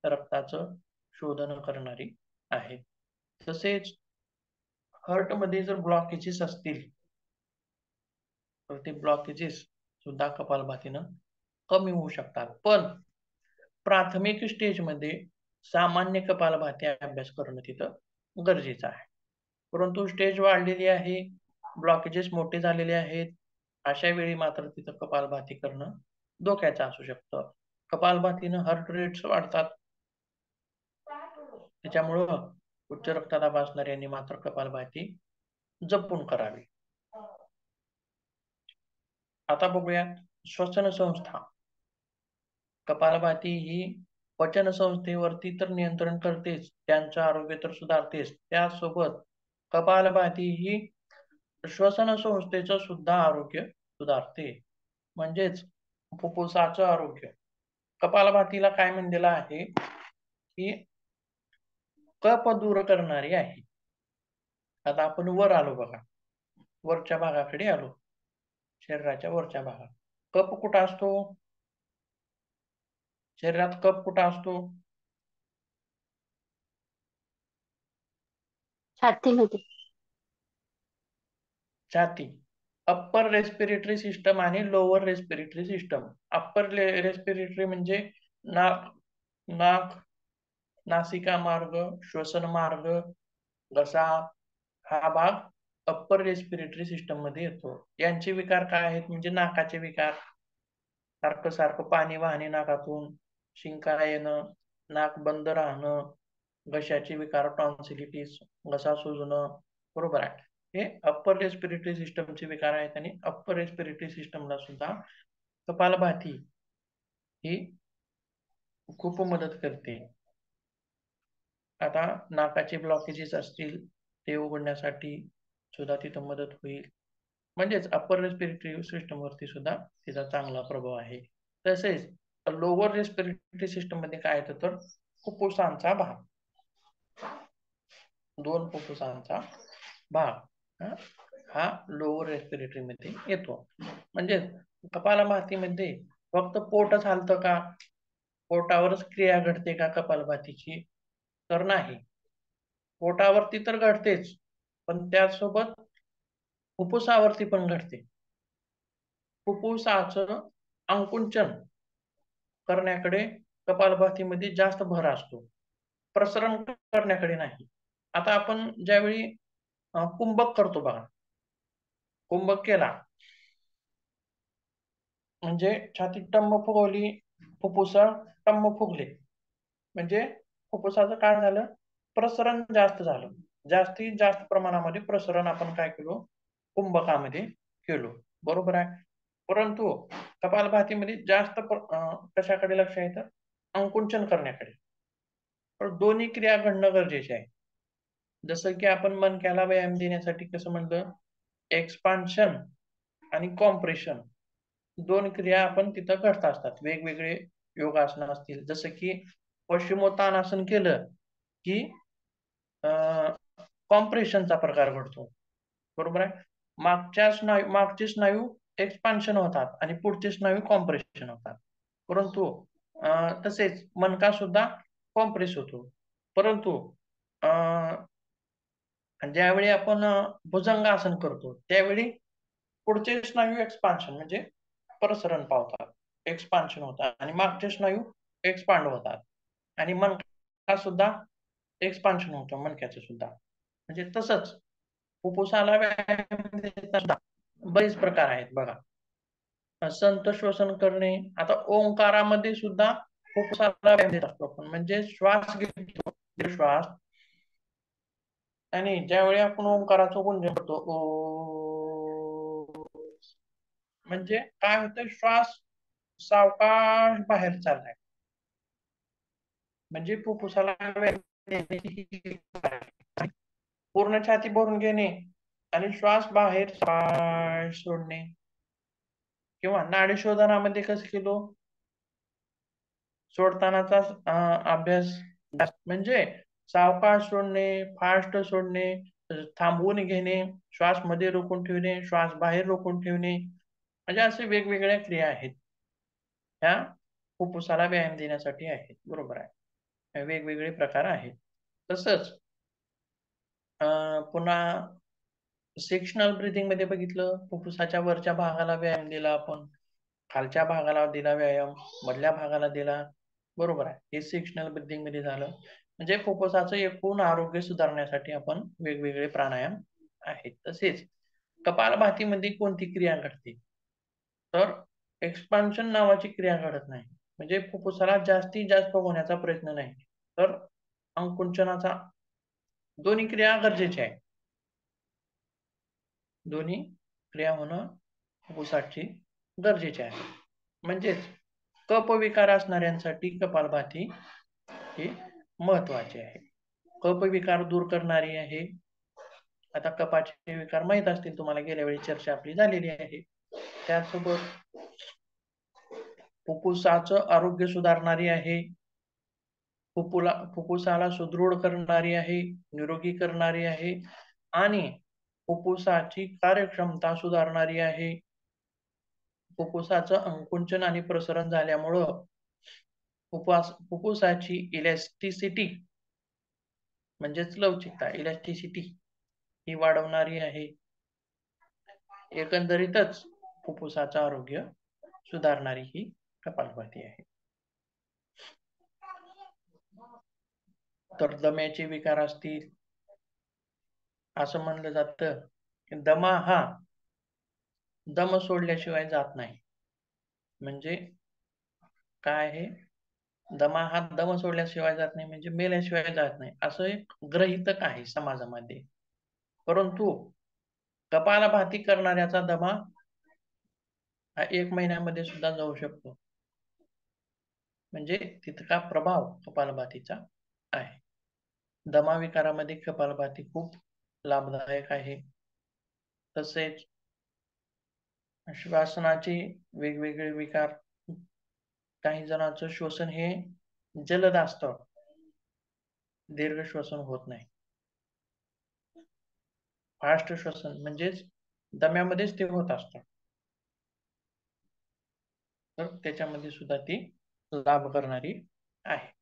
रक्ताचं शोधन करणारी आहे. तसेच हार्ट मध्ये जर ब्लॉकेजेस असतील तर ते ब्लॉकेजेस सुद्धा कपालभातीनं कमी होऊ शकतात. पण प्राथमिक स्टेजमध्ये सामान्य कपालभाती अभ्यास करणं तिथं गरजेचं आहे. परंतु स्टेज वाढलेली आहे, ब्लॉकेजेस मोठे झालेले आहेत, अशा वेळी मात्र तिथं कपालभाती करणं धोक्याचं असू शकतं. कपालभातीनं हार्ट रेट्स वाढतात, त्याच्यामुळं उच्च रक्तदाब असणाऱ्यांनी मात्र कपालभाती जपून करावी. आता बघूया श्वसन संस्था. कपालभाती ही पचन संस्थेवरती तर नियंत्रण करतेच, त्यांचं आरोग्य तर सुधारतेच, त्यासोबत कपालभाती ही श्वसन संस्थेचं सुद्धा आरोग्य सुधारते. म्हणजेच फुफ्फुसाचं आरोग्य. कपालभातीला काय म्हणलेलं आहे की कफ दूर करणारी आहे. आता आपण वर आलो बघा, वरच्या भागाकडे आलो, शरीराच्या वरच्या भागात कफ कुठं असतो? शरीरात कफ कुठं असतो? छातीमध्ये. छाती. अप्पर रेस्पिरेटरी सिस्टम आणि lower respiratory system. Upper respiratory म्हणजे नाक, नाक, नासिका मार्ग, श्वसन मार्ग, घसा, हा भाग अप्पर रेस्पिरेटरी सिस्टम मध्ये येतो. यांचे विकार काय आहेत? म्हणजे नाकाचे विकार, सारखं सारखं पाणी वाहणे नाकातून, शिंका येणं, नाक बंद राहणं, घशाचे विकार, टॉन्सिलिटिस, घसा सुजणं, बरोबर आहे. हे अप्पर रेस्पिरेटरी सिस्टमचे विकार आहेत आणि अप्पर रेस्पिरेटरी सिस्टमला सुद्धा कपालभाती ही खूप मदत करते. आता नाकाचे ब्लॉकेजेस असतील ते उघडण्यासाठी सुद्धा तिथं मदत होईल. म्हणजेच अप्पर रेस्पिरेटरी सिस्टम वरती सुद्धा तिचा चांगला प्रभाव आहे. तसेच लोअर रेस्पिरेटरी सिस्टम मध्ये काय येतं तर फुफ्फुसांचा भाग, दोन फुफ्फुसांचा भाग हा लोअर रेस्पिरेटरी मध्ये येतो. म्हणजे कपालभातीमध्ये फक्त पोटच हालतं का, पोटावरच क्रिया घडते का कपालभातीची? तर नाही, पोटावरती तर घडतेच, पण त्यासोबत फुफ्फुसावरती पण घडते. फुफ्फुसाचं आकुंचन करण्याकडे कपालभातीमध्ये जास्त भर असतो, प्रसरण करण्याकडे नाही. आता आपण ज्यावेळी कुंभक करतो बघा, कुंभक केला म्हणजे छाती टम्म फुगवली, फुफ्फुस टम्म फुगले, म्हणजे फुफ्फुसाचं काय झालं, प्रसरण जास्त झालं. जास्तीत जास्त प्रमाणामध्ये प्रसरण आपण काय केलो, कुंभकामध्ये केलो, बरोबर आहे. परंतु कपालभातीमध्ये जास्त कशाकडे लक्ष येतं? अंकुंचन करण्याकडे. तर दोन्ही क्रिया घडणं गरजेचे आहे. जसं की आपण मणक्याला व्यायाम देण्यासाठी कसं म्हणलं, एक्सपान्शन आणि कॉम्प्रेशन, दोन क्रिया आपण तिथं घडत असतात. वेगवेगळे योगासन असतील, जसं की पश्चिमोत्तानासन केलं की कॉम्प्रेशनचा प्रकार घडतो. बरोबर आहे. मागचे स्नायू एक्सपान्शन होतात आणि पुढचे स्नायू कॉम्प्रेशन होतात. परंतु तसेच मणका सुद्धा कॉम्प्रेस होतो. परंतु ज्यावेळी आपण भुजंगासन करतो त्यावेळी पुढचे स्नायू एक्सपान्शन म्हणजे प्रसरण पावतात, एक्सपान्शन होतात आणि मागचे स्नायू एक्सपांड होतात आणि मणका सुद्धा एक्सपान्शन होतं मणक्याचं सुद्धा. म्हणजे तसंच फुफ्फुसाला व्यायाम देताना सुद्धा बरेच प्रकार आहेत बघा. संत श्वसन करणे, आता ओंकारामध्ये सुद्धा फुफ्फुसाला व्यायाम देत असतो आपण, म्हणजे श्वास घेतो श्वास, आणि ज्यावेळी आपण ओंकाराचं गुंजन करतो ओ, म्हणजे काय होतं, श्वास सावकाश बाहेर चाललाय, म्हणजे फुफ्फुसाला व्यायाम देण्याची ही पूर्ण छाती भरून घेणे आणि श्वास बाहेर सोडणे. किंवा नाडी शोधनामध्ये कसं केलो, सोडतानाचा अभ्यास म्हणजे सावकाश सोडणे, फास्ट सोडणे, थांबवून घेणे, श्वास मध्ये रोखून ठेवणे, श्वास बाहेर रोखून ठेवणे, म्हणजे असे वेगवेगळ्या क्रिया आहेत ह्या फुफ्फुसाला व्यायाम देण्यासाठी आहेत. बरोबर आहे, वेगवेगळे प्रकार आहेत. तसंच पुन्हा सेक्शनल ब्रिथिंग मध्ये बघितलं, फुफ्फुसाच्या वरच्या भागाला व्यायाम दिला आपण, खालच्या भागाला दिला व्यायाम, मधल्या भागाला दिला. बरोबर आहे, हे सेक्शनल ब्रिथिंग मध्ये झालं. म्हणजे फुफ्फुसाचं एकूण आरोग्य सुधारण्यासाठी आपण वेगवेगळे प्राणायाम आहेत. तसेच कपालभातीमध्ये कोणती क्रिया घडते, तर एक्सपान्शन नावाची क्रिया घडत नाही, म्हणजे फुफ्फुसाला जास्तीत जास्त होण्याचा प्रयत्न नाही, तर अंकुंचनाचा, दोन्ही क्रिया गरजेच्या आहे. दोन्ही क्रिया होणं फुफ्फुसाची गरजेचे आहे. म्हणजेच कपविकार असणाऱ्यांसाठी कपालभाती ही महत्वाची आहे. कपविकार दूर करणारी आहे. आता कपाचे विकार माहित असतील तुम्हाला, गेल्या वेळी चर्चा आपली झालेली आहे. त्यासोबत फुफ्फुसाचं आरोग्य सुधारणारी आहे, फुफ्फुसाला सुदृढ करणारी आहे, निरोगी करणारी आहे आणि फुफ्फुसाची कार्यक्षमता सुधारणारी आहे. फुफ्फुसाचं अंकुंचन आणि प्रसरण झाल्यामुळं फुफ्फुसाची इलॅस्टिसिटी म्हणजेच लवचिकता, इलॅस्टिसिटी ही वाढवणारी आहे. एकंदरीतच फुफ्फुसाचं आरोग्य सुधारणारी ही कपालभाती आहे. तर दम्याचे विकार असतील, असं म्हणलं जातं की दमा हा दम सोडल्याशिवाय जात नाही. म्हणजे काय आहे, दमा हा दम सोडल्याशिवाय जात नाही म्हणजे मेल्याशिवाय जात नाही, असं एक गृहीतक आहे समाजामध्ये. परंतु कपालभाती करणाऱ्याचा दमा हा 1 महिन्यामध्ये सुद्धा जाऊ शकतो, म्हणजे तितका प्रभाव कपालभातीचा आहे. दमा विकारामध्ये कपालभाती खूप लाभदायक आहे. तसेच श्वासनाचे वेगवेगळे विकार, काही जणांचं श्वसन हे जलद असतं, दीर्घ श्वसन होत नाही. फास्ट श्वसन म्हणजेच दम्यामध्येच ते होत असतं, तर त्याच्यामध्ये सुद्धा ती लाभ करणारी आहे.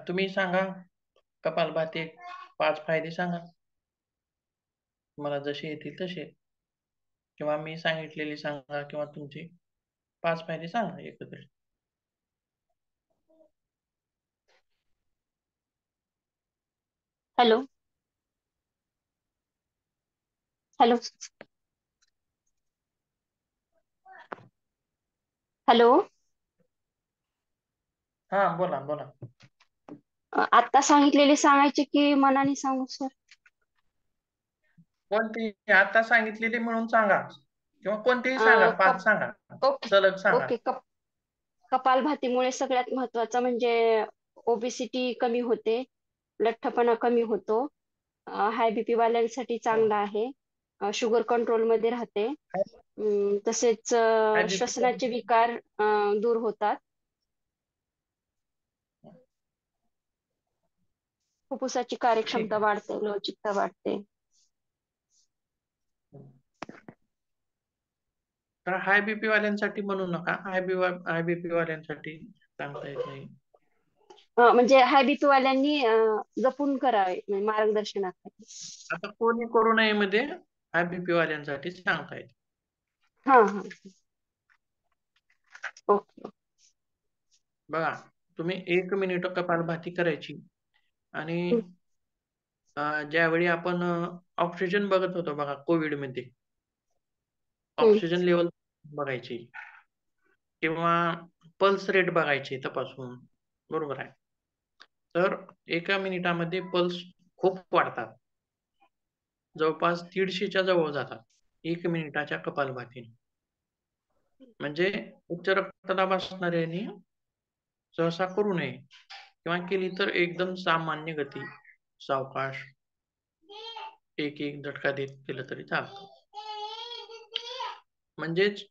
तुम्ही सांगा, कपालभाती 5 फायदे सांगा, मला जसे येतील तसे, किंवा मी सांगितलेले सांगा, किंवा तुमचे 5 फायदे सांगा एकत्र. हॅलो हॅलो हॅलो हा, बोला बोला. आता सांगितलेले सांगायचे की मनाने सांगू सर? कोणती आता सांगितलेली मिळून सांगा. किंवा कोणतेही सांगा, 5 सांगा, ओके सलग सांगा. ओके कपालभातीमुळे सगळ्यात महत्वाचं म्हणजे ओबेसिटी कमी होते, लठ्ठपणा कमी होतो, हाय बीपी वाल्यांसाठी चांगला आहे, शुगर कंट्रोल मध्ये राहते, तसेच श्वसनाचे विकार दूर होतात, फुफ्फुसाची ठीक कार्यक्षमता आहे. वाढते, लवचिकता वाढते. तर हाय बीपी वाल्यांसाठी म्हणू नका, हाय बीपी वाल्यांसाठी सांगता येत नाही. म्हणजे हाय बीपी वाल्यांनी जपून करावे म्हणजे मार्गदर्शनाखाली. आता कोणी करू नये मध्ये हाय बीपी वाल्यांसाठी सांगता येत. हा हा ओके बघा, तुम्ही 1 मिनिट कपालभाती करायची आणि ज्यावेळी आपण ऑक्सिजन बघत होतो बघा कोविड मध्ये, ऑक्सिजन लेवल बघायची किंवा पल्स रेट बघायची तपासून, बरोबर आहे. तर 1 मिनिटामध्ये पल्स खूप वाढतात, जवळपास 150च्या जवळ जातात 1 मिनिटाच्या कपालभातीने. म्हणजे उच्च रक्तदाब असणाऱ्यांनी सहसा करू नये किंवा केली तर एकदम सामान्य गती, सावकाश, एक एक झटका देत केलं तरी चालतं. म्हणजेच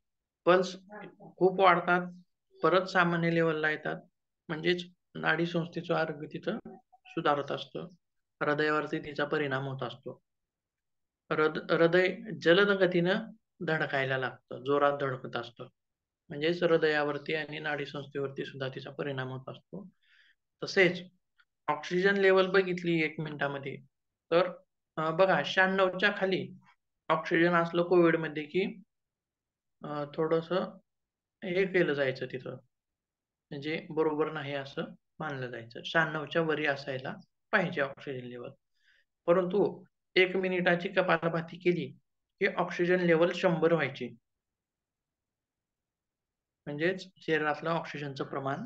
पल्स खूप वाढतात, परत सामान्य लेवलला येतात, म्हणजेच नाडी संस्थेचं आरोग्य तिथं सुधारत असतं, हृदयावरती तिचा परिणाम होत असतो. हृदय जलद गतीनं धडकायला लागतं, जोरात धडकत असतं, म्हणजेच हृदयावरती आणि नाडी संस्थेवरती सुद्धा तिचा परिणाम होत असतो. तसेच ऑक्सिजन लेवल बघितली 1 मिनिटामध्ये तर बघा 96च्या खाली ऑक्सिजन असलं कोविडमध्ये की थोडस हे केलं जायचं तिथं, म्हणजे बरोबर नाही असं मानलं जायचं. 96च्या वरी असायला पाहिजे ऑक्सिजन लेवल. परंतु 1 मिनिटाची कपालभाती केली की ऑक्सिजन लेवल 100 व्हायची, म्हणजेच शरीरातलं ऑक्सिजनचं प्रमाण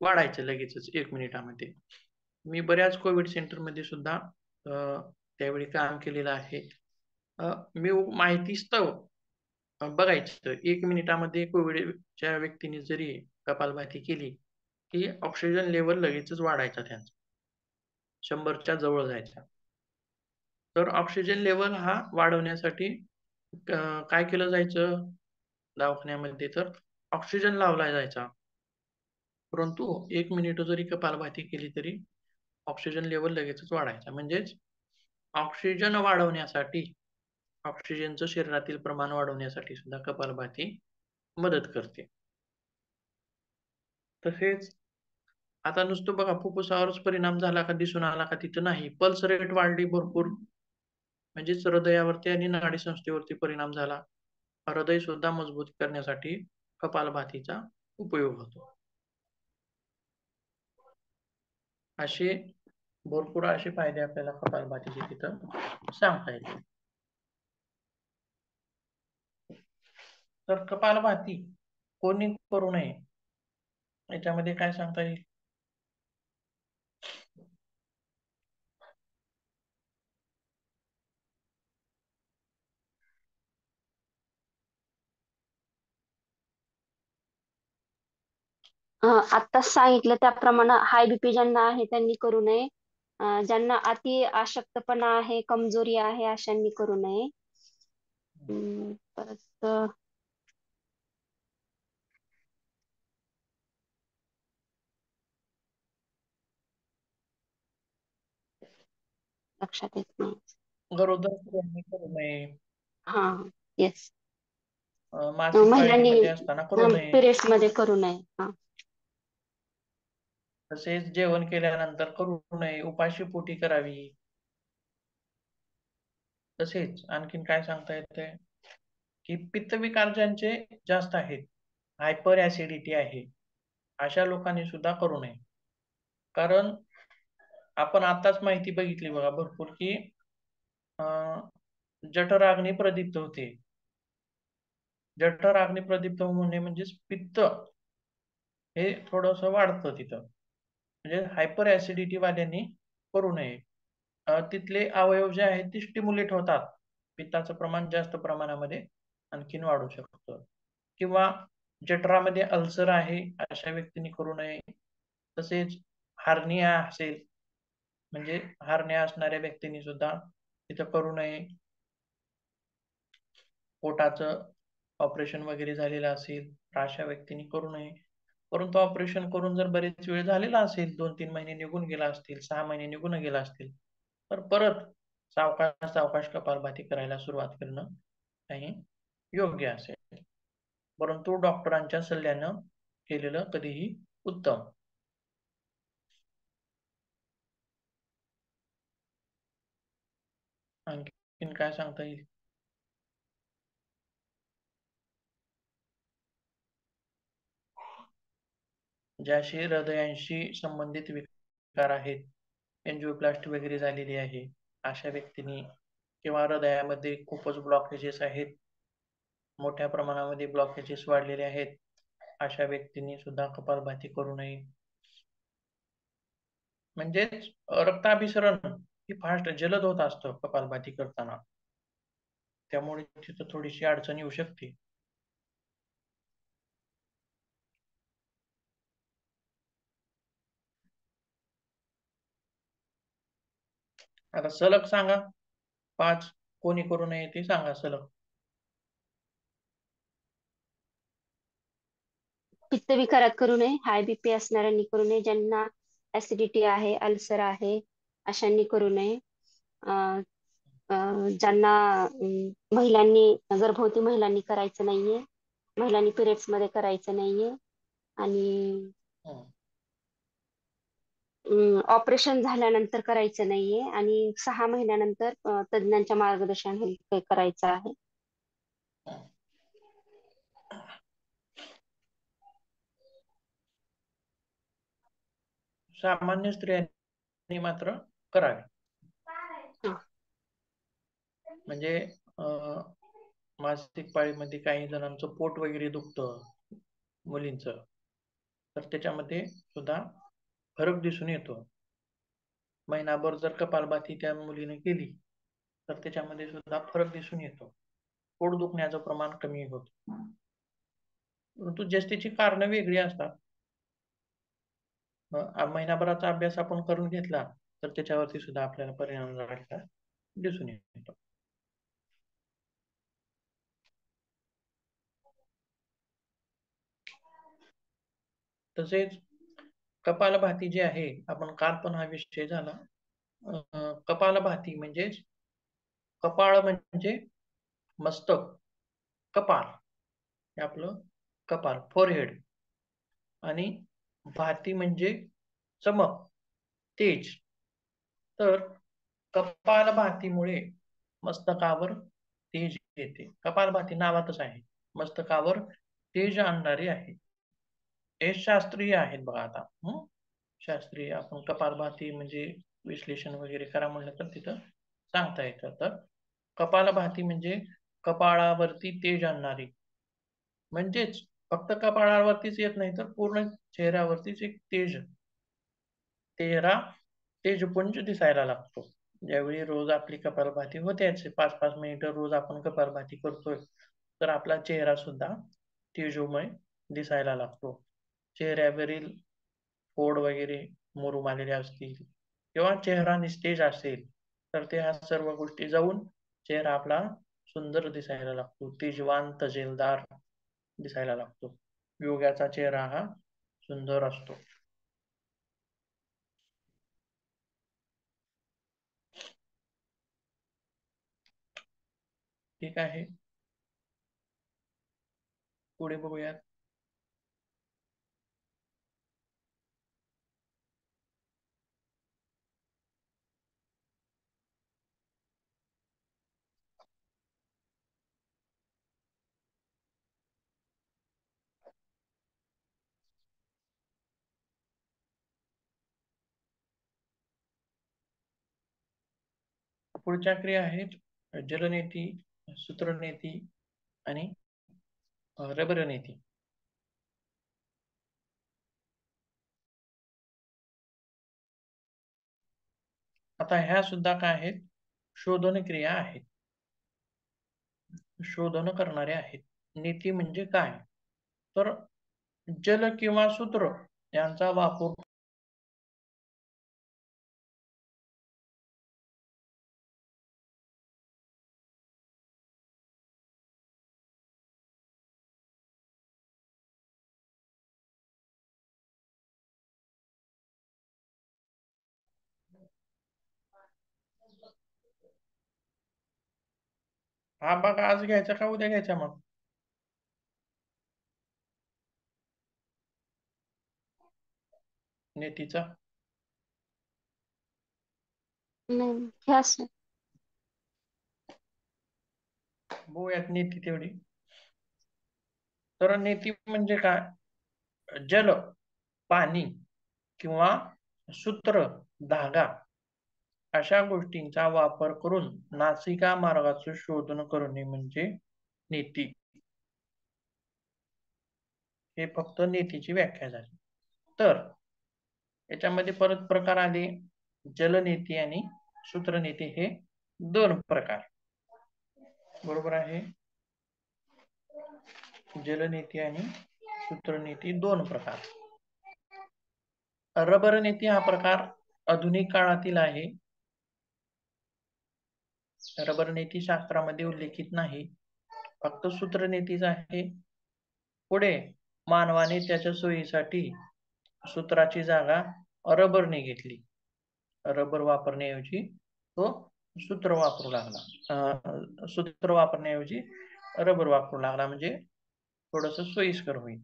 वाढायचं लगेचच 1 मिनिटामध्ये. मी बऱ्याच कोविड सेंटरमध्ये सुद्धा त्यावेळी काम केलेलं आहे. मी माहितीस्तव बघायचं 1 मिनिटामध्ये कोविडच्या व्यक्तीने जरी कपालभाती केली की ऑक्सिजन लेवल लगेचच वाढायचा त्यांचा, 100च्या जवळ जायचा. तर ऑक्सिजन लेवल हा वाढवण्यासाठी काय केलं जायचं दवाखान्यामध्ये, तर ऑक्सिजन लावला जायचा. परंतु 1 मिनिट जरी कपालभाती केली तरी ऑक्सिजन लेवल लगेचच वाढायचा. म्हणजेच ऑक्सिजन वाढवण्यासाठी, ऑक्सिजनचं शरीरातील प्रमाण वाढवण्यासाठी सुद्धा कपालभाती मदत करते. तसेच आता नुसतं बघा फुफ्फुसावरच परिणाम झाला का दिसून आला का तिथं नाही, पल्स रेट वाढली भरपूर, म्हणजेच हृदयावरती आणि नाडी संस्थेवरती परिणाम झाला, हृदय सुद्धा मजबूत करण्यासाठी कपालभातीचा उपयोग होतो. असे भरपूर असे फायदे आपल्याला कपालभातीचे तिथं सांगता येतील. तर कपालभाती कोणी करू नये याच्यामध्ये काय सांगता येईल? आत्ताच सांगितलं त्याप्रमाणे हाय बीपी ज्यांना आहे त्यांनी करू नये, ज्यांना अति अशक्तपणा आहे, कमजोरी आहे अशांनी करू नये. परत लक्षात येत नाही. गरोदर स्त्रियांनी करू नये, हा येस, मासिक महिलांनी पाळीमध्ये असताना करू नये, पिरियड्स मध्ये करू नये. तसेच जेवण केल्यानंतर करू नये, उपाशी पोटी करावी. तसेच आणखीन काय सांगता येते की पित्तविकार ज्यांचे जास्त आहेत, हायपर ऍसिडिटी आहे, अशा लोकांनी सुद्धा करू नये. कारण आपण आताच माहिती बघितली बघा भरपूर की जठराग्नी प्रदीप्त होते. जठराग्नी प्रदीप्त होणे म्हणजेच पित्त हे थोडस वाढतं तिथं, म्हणजे हायपर ऍसिडिटी वाल्यांनी करू नये. तिथले अवयव जे आहेत ते स्टिम्युलेट होतात पित्ताचं प्रमाण जास्त प्रमाणामध्ये आणखीन वाढू शकतं. किंवा जठरामध्ये अल्सर आहे अशा व्यक्तीने करू नये. तसेच हार्निया असेल म्हणजे हार्निया असणाऱ्या व्यक्तींनी सुद्धा तिथं करू नये. पोटाचं ऑपरेशन वगैरे झालेलं असेल तर अशा व्यक्तींनी करू नये. परंतु ऑपरेशन करून जर बरेच वेळ झालेला असेल, 2-3 महिने निघून गेला असतील, 6 महिने निघून गेला असतील, तर परत सावकाश सावकाश कपालभाती करायला सुरुवात करणं काही योग्य असेल. परंतु डॉक्टरांच्या सल्ल्यानं केलेलं कधीही उत्तम. आणखीन काय सांगता येईल? ज्याशी हृदयांशी संबंधित विकार आहेत, एंजिओप्लास्टी वगैरे झालेली आहे, अशा व्यक्तींनी किंवा हृदयामध्ये खूपच ब्लॉकेजेस आहेत, मोठ्या प्रमाणामध्ये ब्लॉकेजेस वाढलेले आहेत, अशा व्यक्तींनी सुद्धा कपालभाती करू नये. म्हणजेच रक्ताभिसरण ही फास्ट जलद होत असतं कपालभाती करताना, त्यामुळे तिथं थोडीशी अडचण येऊ शकते. आता सलग सांगा 5 कोणी करू नये ते सांगा सलग. पित्तविकारात करू नये, हाय बीपी असणाऱ्यांनी करू नये, ज्यांना ऍसिडिटी आहे, अल्सर आहे अशांनी करू नये. अं, ज्यांना महिलांनी गर्भवती महिलांनी करायचं नाहीये, महिलांनी पिरियड्स मध्ये करायचं नाहीये आणि हं. ऑपरेशन झाल्यानंतर करायचं नाहीये आणि 6 महिन्यानंतर तज्ञांच्या मार्गदर्शनाखाली करायचं आहे. सामान्य स्त्रियांनी मात्र करावे. म्हणजे मासिक पाळीमध्ये काही जणांचं पोट वगैरे दुखतं मुलींचं, तर त्याच्यामध्ये सुद्धा फरक दिसून येतो. महिनाभर जर कपालभाती त्या मुलीने केली तर त्याच्यामध्ये सुद्धा फरक दिसून येतो, पोट दुखण्याचं प्रमाण कमी होतं. परंतु जास्तीची कारणं वेगळी असतात. महिनाभराचा अभ्यास आपण करून घेतला तर त्याच्यावरती सुद्धा आपल्याला परिणाम झालेला दिसून येतो. तसेच कपालभाती जी आहे, आपण काल पण हा विषय झाला. कपालभाती म्हणजे कपाळ म्हणजे मस्तक, कपाल हे आपलं कपाल, फोरहेड, आणि भाती म्हणजे चमक, तेज. तर कपालभातीमुळे मस्तकावर तेज येते. कपालभाती नावातच आहे, मस्तकावर तेज आणणारी आहे. हे शास्त्रीय आहेत बघा आता. शास्त्रीय आपण कपालभाती म्हणजे विश्लेषण वगैरे करा म्हणलं तर तिथं सांगता येतं. तर कपालभाती म्हणजे कपाळावरती तेज आणणारी, म्हणजेच फक्त कपाळावरतीच येत नाही तर पूर्ण चेहऱ्यावरतीच एक चेहरा तेजपुंज दिसायला लागतो. ज्यावेळी रोज आपली कपालभाती होते, 5-5 मिनिटं रोज आपण कपालभाती करतोय, तर आपला चेहरा सुद्धा तेजोमय दिसायला लागतो. चेहऱ्यावरील फोड वगैरे मुरूम आलेले असतील किंवा चेहरा निस्तेज असेल तर त्या सर्व गोष्टी जाऊन चेहरा आपला सुंदर दिसायला लागतो, तेजवान तजेलदार दिसायला लागतो. योग्याचा चेहरा हा सुंदर असतो. ठीक आहे, पुढे बघूयात. पुढच्या क्रिया आहेत जलनेती, सूत्रनेती आणि रबरनेती. आता ह्या सुद्धा काय आहेत, शोधन क्रिया आहेत. शोधन करणारे आहेत. नीती म्हणजे काय? तर जल किंवा सूत्र यांचा वापर हा भाग आज घ्यायचा का उद्या घ्यायचा मग? नीतीचा नाही हे असं बघूयात नीती तेवढी. तर नीती म्हणजे काय? जल, पाणी किंवा सूत्र, धागा अशा गोष्टींचा वापर करून नासिका मार्गाचं शोधन करणे म्हणजे नीती. हे फक्त नीतीची व्याख्या झाली. तर याच्यामध्ये परत प्रकार आले, जलनीती आणि सूत्रनीती हे दोन प्रकार. बरोबर आहे. जलनीती आणि सूत्रनीती दोन प्रकार. रबर नीती हा प्रकार आधुनिक काळातील आहे. रबर नीती शास्त्रामध्ये उल्लेखित नाही, फक्त सूत्रनीतीच आहे. पुढे मानवाने त्याच्या सोयीसाठी सूत्राची जागा रबरने घेतली. रबर वापरण्याऐवजी तो सूत्र वापरू लागला. सूत्र वापरण्याऐवजी रबर वापरू लागला, म्हणजे थोडस सोयीस्कर होईल.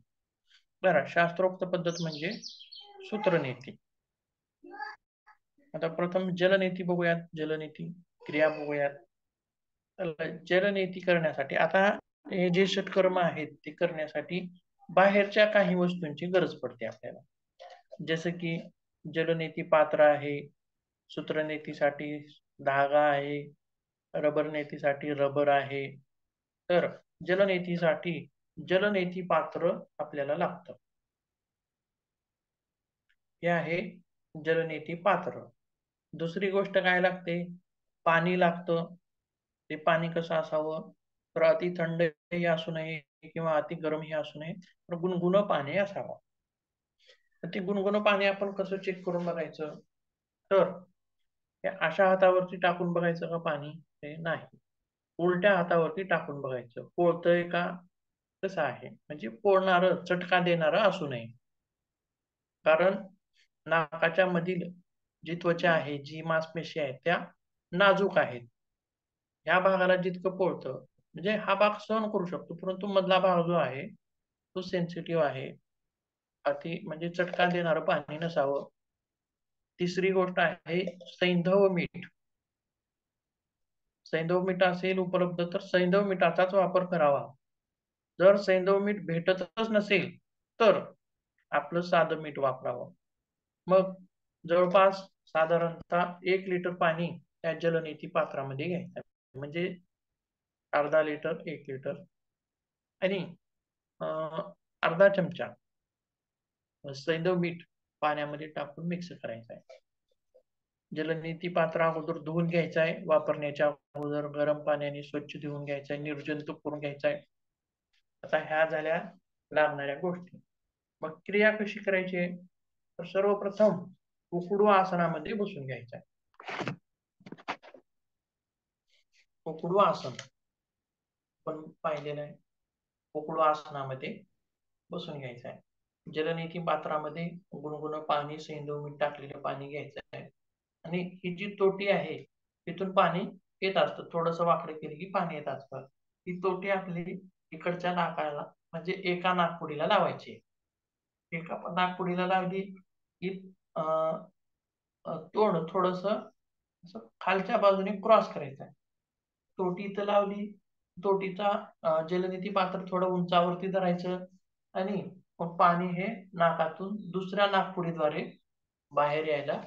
बरं, शास्त्रोक्त पद्धत म्हणजे सूत्रनीती. आता प्रथम जलनीती बघूयात. जलनीती क्रिया बघूयात. जलनीती करण्यासाठी आता हे जे षटकर्म आहेत ते करण्यासाठी बाहेरच्या काही वस्तूंची गरज पडते आपल्याला. जसं की जलनीती पात्र आहे, सूत्रनीतीसाठी धागा आहे, रबर नेतीसाठी रबर आहे. तर जलनेतीसाठी जलनेती पात्र आपल्याला लागतं. हे आहे जलनेती पात्र. दुसरी गोष्ट काय लागते? पाणी लागतं. ते पाणी कसं असावं? तर अति थंडही असू नये किंवा अति गरमही असू नये, तर गुणगुण पाणी असावं. तर ते गुणगुण पाणी आपण कसं चेक करून बघायचं? तर हे अशा हातावरती टाकून बघायचं का पाणी? हे नाही, उलट्या हातावरती टाकून बघायचं. पोळतंय का? कसं आहे? म्हणजे पोळणारं, चटका देणारं असू नये. कारण नाकाच्या मधील जी त्वचा आहे, जी मांसपेशी आहेत, त्या नाजूक आहेत. ह्या भागाला जितकं पोळतं, म्हणजे हा भाग सहन करू शकतो, परंतु मधला भाग जो आहे तो सेन्सिटिव्ह आहे. अति म्हणजे चटका देणारं पाणी नसावं. तिसरी गोष्ट आहे सैंधव मीठ. सैंधव मीठ असेल उपलब्ध तर सैंधव मीठाचाच वापर करावा. जर सैंधव मीठ भेटतच नसेल तर आपलं साधं मीठ वापरावं. मग जवळपास साधारणतः 1 लिटर पाणी त्या जलनेती पात्रामध्ये घ्यायचं, म्हणजे अर्धा लिटर 1 लिटर, आणि अर्धा चमचा सैंधव मीठ पाण्यामध्ये टाकून मिक्स करायचं आहे. जलनेती पात्र अगोदर धुवून घ्यायचं आहे. वापरण्याच्या अगोदर गरम पाण्याने स्वच्छ धुवून घ्यायचं आहे, निर्जंतुक करून घ्यायचं आहे. आता ह्या झाल्या लागणाऱ्या गोष्टी. मग क्रिया कशी करायची आहे? तर सर्वप्रथम उकडू आसनामध्ये बसून घ्यायचं आहे. उकडू आसन पण पाहिलेलं आहे. उकडू आसनामध्ये बसून घ्यायचं आहे. जलनेती पात्रामध्ये गुणगुण पाणी, सैंधव मीठ टाकलेलं पाणी घ्यायचं आहे, आणि ही जी तोटी आहे तिथून पाणी येत असतं. थोडस वाकडं केलं की पाणी येत असतं. ही तोटी आपली इकडच्या नाकाला, म्हणजे एका नाकपुडीला लावायची. एका नाकपुडीला लावली की तोंड थोडस खालच्या बाजूने क्रॉस करायचं आहे. तोटी इथं लावली, तोटीचा जलनेती पात्र थोडं उंचावरती धरायचं, आणि मग पाणी हे नाकातून दुसऱ्या नाकपुडीद्वारे बाहेर यायला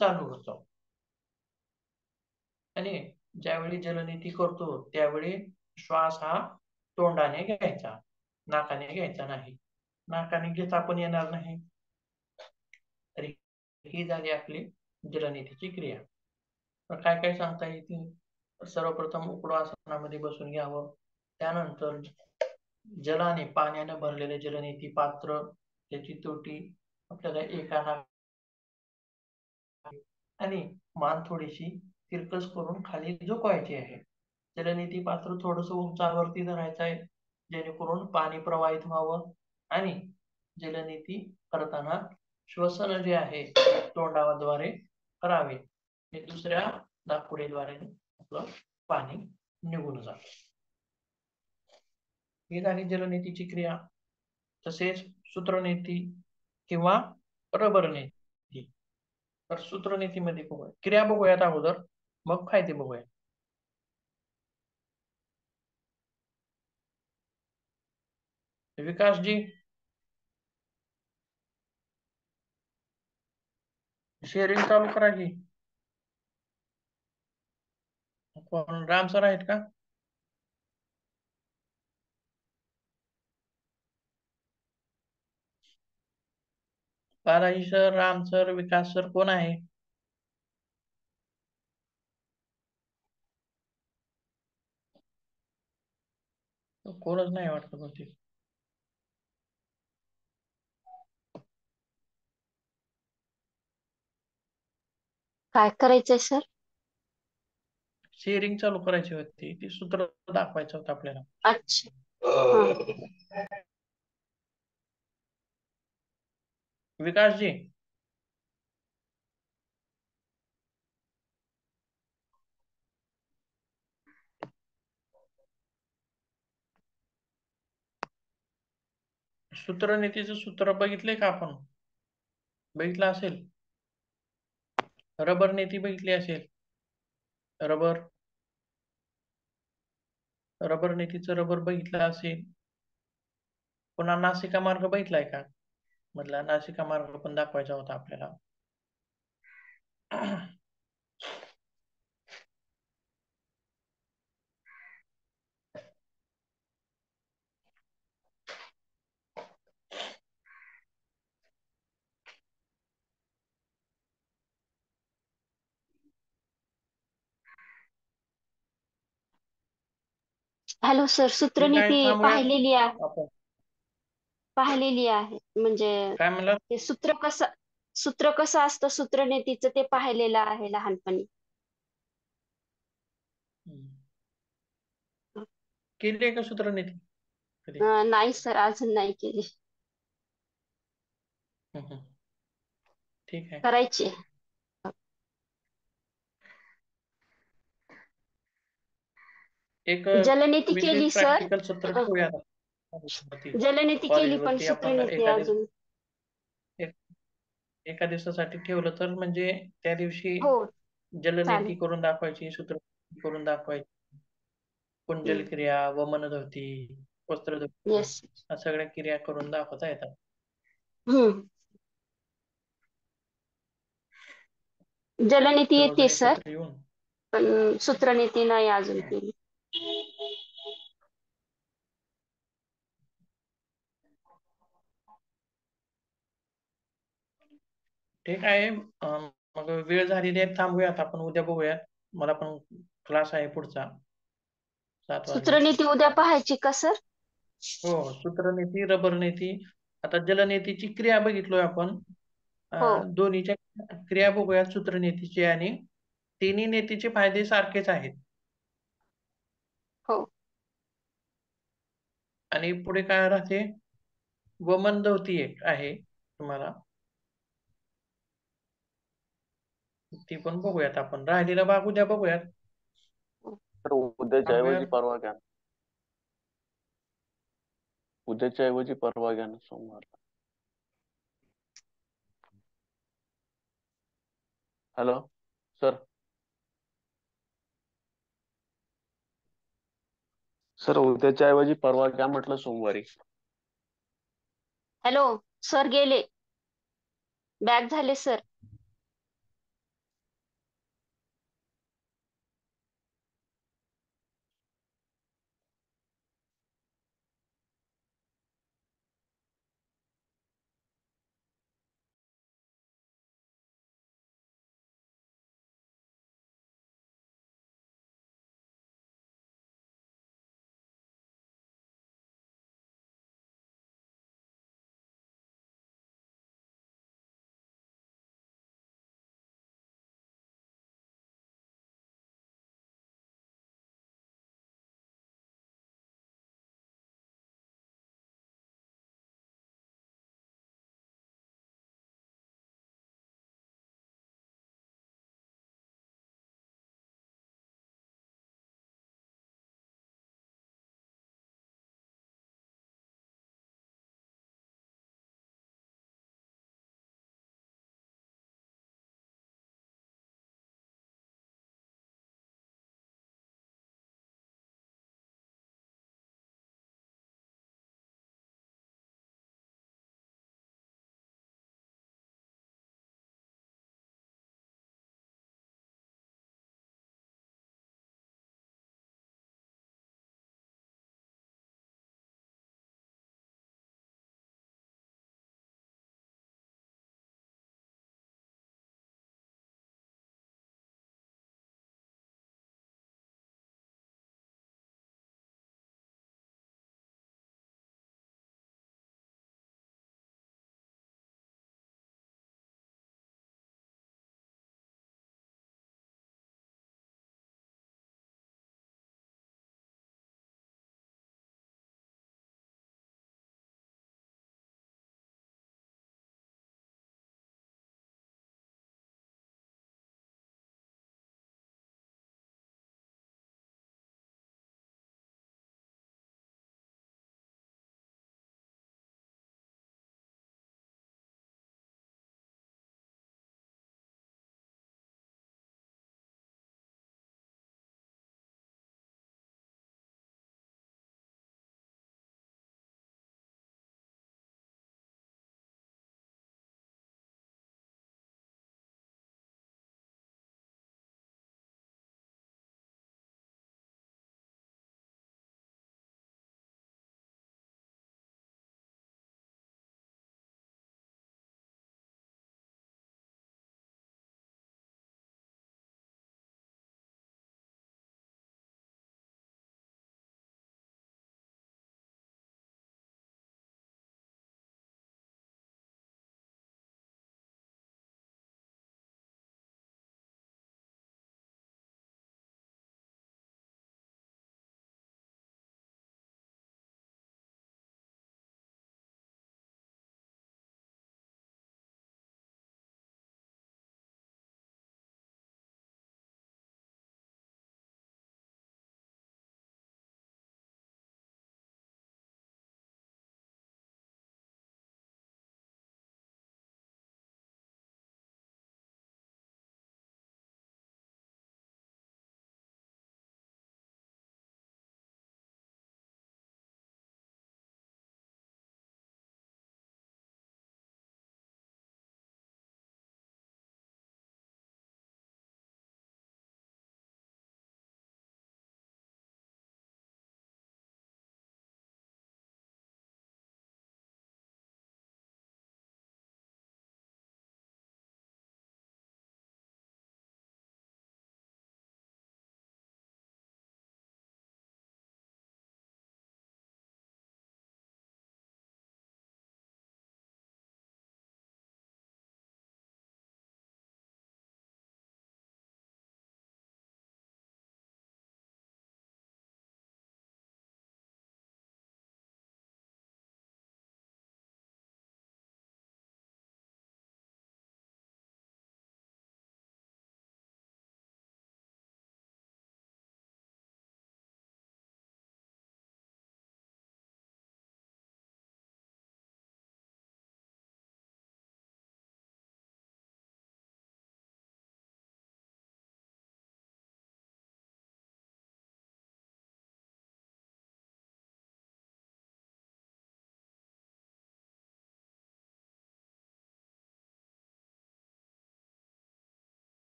चालू होतं. आणि ज्यावेळी जलनेती करतो त्यावेळी श्वास हा तोंडाने घ्यायचा, नाकाने घ्यायचा नाही. नाकाने घेता पण येणार नाही. तरी ही झाली आपली जलनेतीची क्रिया. तर काय काय सांगता येईल? सर्वप्रथम उकडू आसनामध्ये बसून घ्यावं. त्यानंतर जलाने पाण्याने भरलेले जलनेती पात्र, त्याची तोटी आपल्याला एका आणि मान थोडीशी तिरकस करून खाली झुकवायची आहे. जलनेती पात्र थोडस उंचावरती धरायचं आहे, जेणेकरून पाणी प्रवाहित व्हावं आणि जलनेती करताना श्वसन जे आहे तोंडाद्वारे करावे. हे दुसऱ्या दाखवडीद्वारे आपलं पाणी निघून जात. ही झाली जलनेतीची क्रिया. तसेच सूत्रनेती किंवा रबरनेती. तर सूत्रनेतीमध्ये बघूया, क्रिया बघूयात अगोदर, मग फायदे बघूया. विकासजी, शेअरिंग चालू करा की. कोण राम सर आहेत का? बालाजी सर, राम सर, विकास सर कोण आहे? कोणच नाही वाटतं बहुतेक. काय करायचंय सर? शेअरिंग चालू करायची होती, ती सूत्र दाखवायचं होतं आपल्याला. अच्छा. हा. विकासजी, सूत्रनीतीचं सूत्र बघितलंय का आपण? बघितलं असेल. रबर नीती बघितली असेल. रबर नीतीचं रबर बघितलं असेल. पुन्हा नासिका मार्ग बघितलाय का? मधला नासिका मार्ग पण दाखवायचा होता आपल्याला. हॅलो सर, ठीक आहे, सूत्रनीती थांबूयात पाहिलेली आहे. आपण. पाहिलेली आहे म्हणजे काय म्हणलं? ते सूत्र कसं असतं सूत्रनीतीचं ते पाहिलेलं आहे लहानपणी. केली आहे का सूत्रनीती कधी? नाही सर, अजून नाही केली. ठीक आहे. करायची. एक जलनीती केली विशेष सर. प्रॅक्टिकल सत्र ठेवूया जलनीती केली पण कॉलेजवरती. आपण सूत्रनीती अजून. एका दिवसासाठी ठेवलं तर म्हणजे त्या दिवशी हो जलनीती चालेल. करून दाखवायची, सूत्र करून दाखवायची, कुंजल क्रिया, वमनधवती, वस्त्रधवती, येस. या सगळ्या क्रिया करून दाखवता येतात. जलनीती येते सर्वजण सर, एकत्र येऊन. पण सूत्रनीती नाही अजून केली. ठीक आहे. मग वेळ झालेली आहे, थांबूयात आपण. उद्या बघूयात. मला पण क्लास आहे पुढचा 7 वाजता. सूत्रनीती उद्या पाहायची का सर? हो, सूत्रनीती, रबरनीती. आता जलनीतीची क्रिया बघितलोय आपण. हो दोन्हीच्या क्रिया बघूयात, सूत्रनीतीची आणि तिन्ही नीतीचे फायदे सारखेच आहेत. हो. आणि पुढे काय राहते? वमनधवती एक आहे तुम्हाला, ती पण बघूयात आपण. राहिलेला भाग उद्या बघूयात. तर उद्याच्या ऐवजी थांबूयात. परवा घ्या. उद्याच्या ऐवजी परवा घ्या ना, सोमवार. Hello sir. सर, उद्याच्या ऐवजी परवा घ्या म्हटलं, सोमवारी. हॅलो सर, गेले. बॅक झाले सर.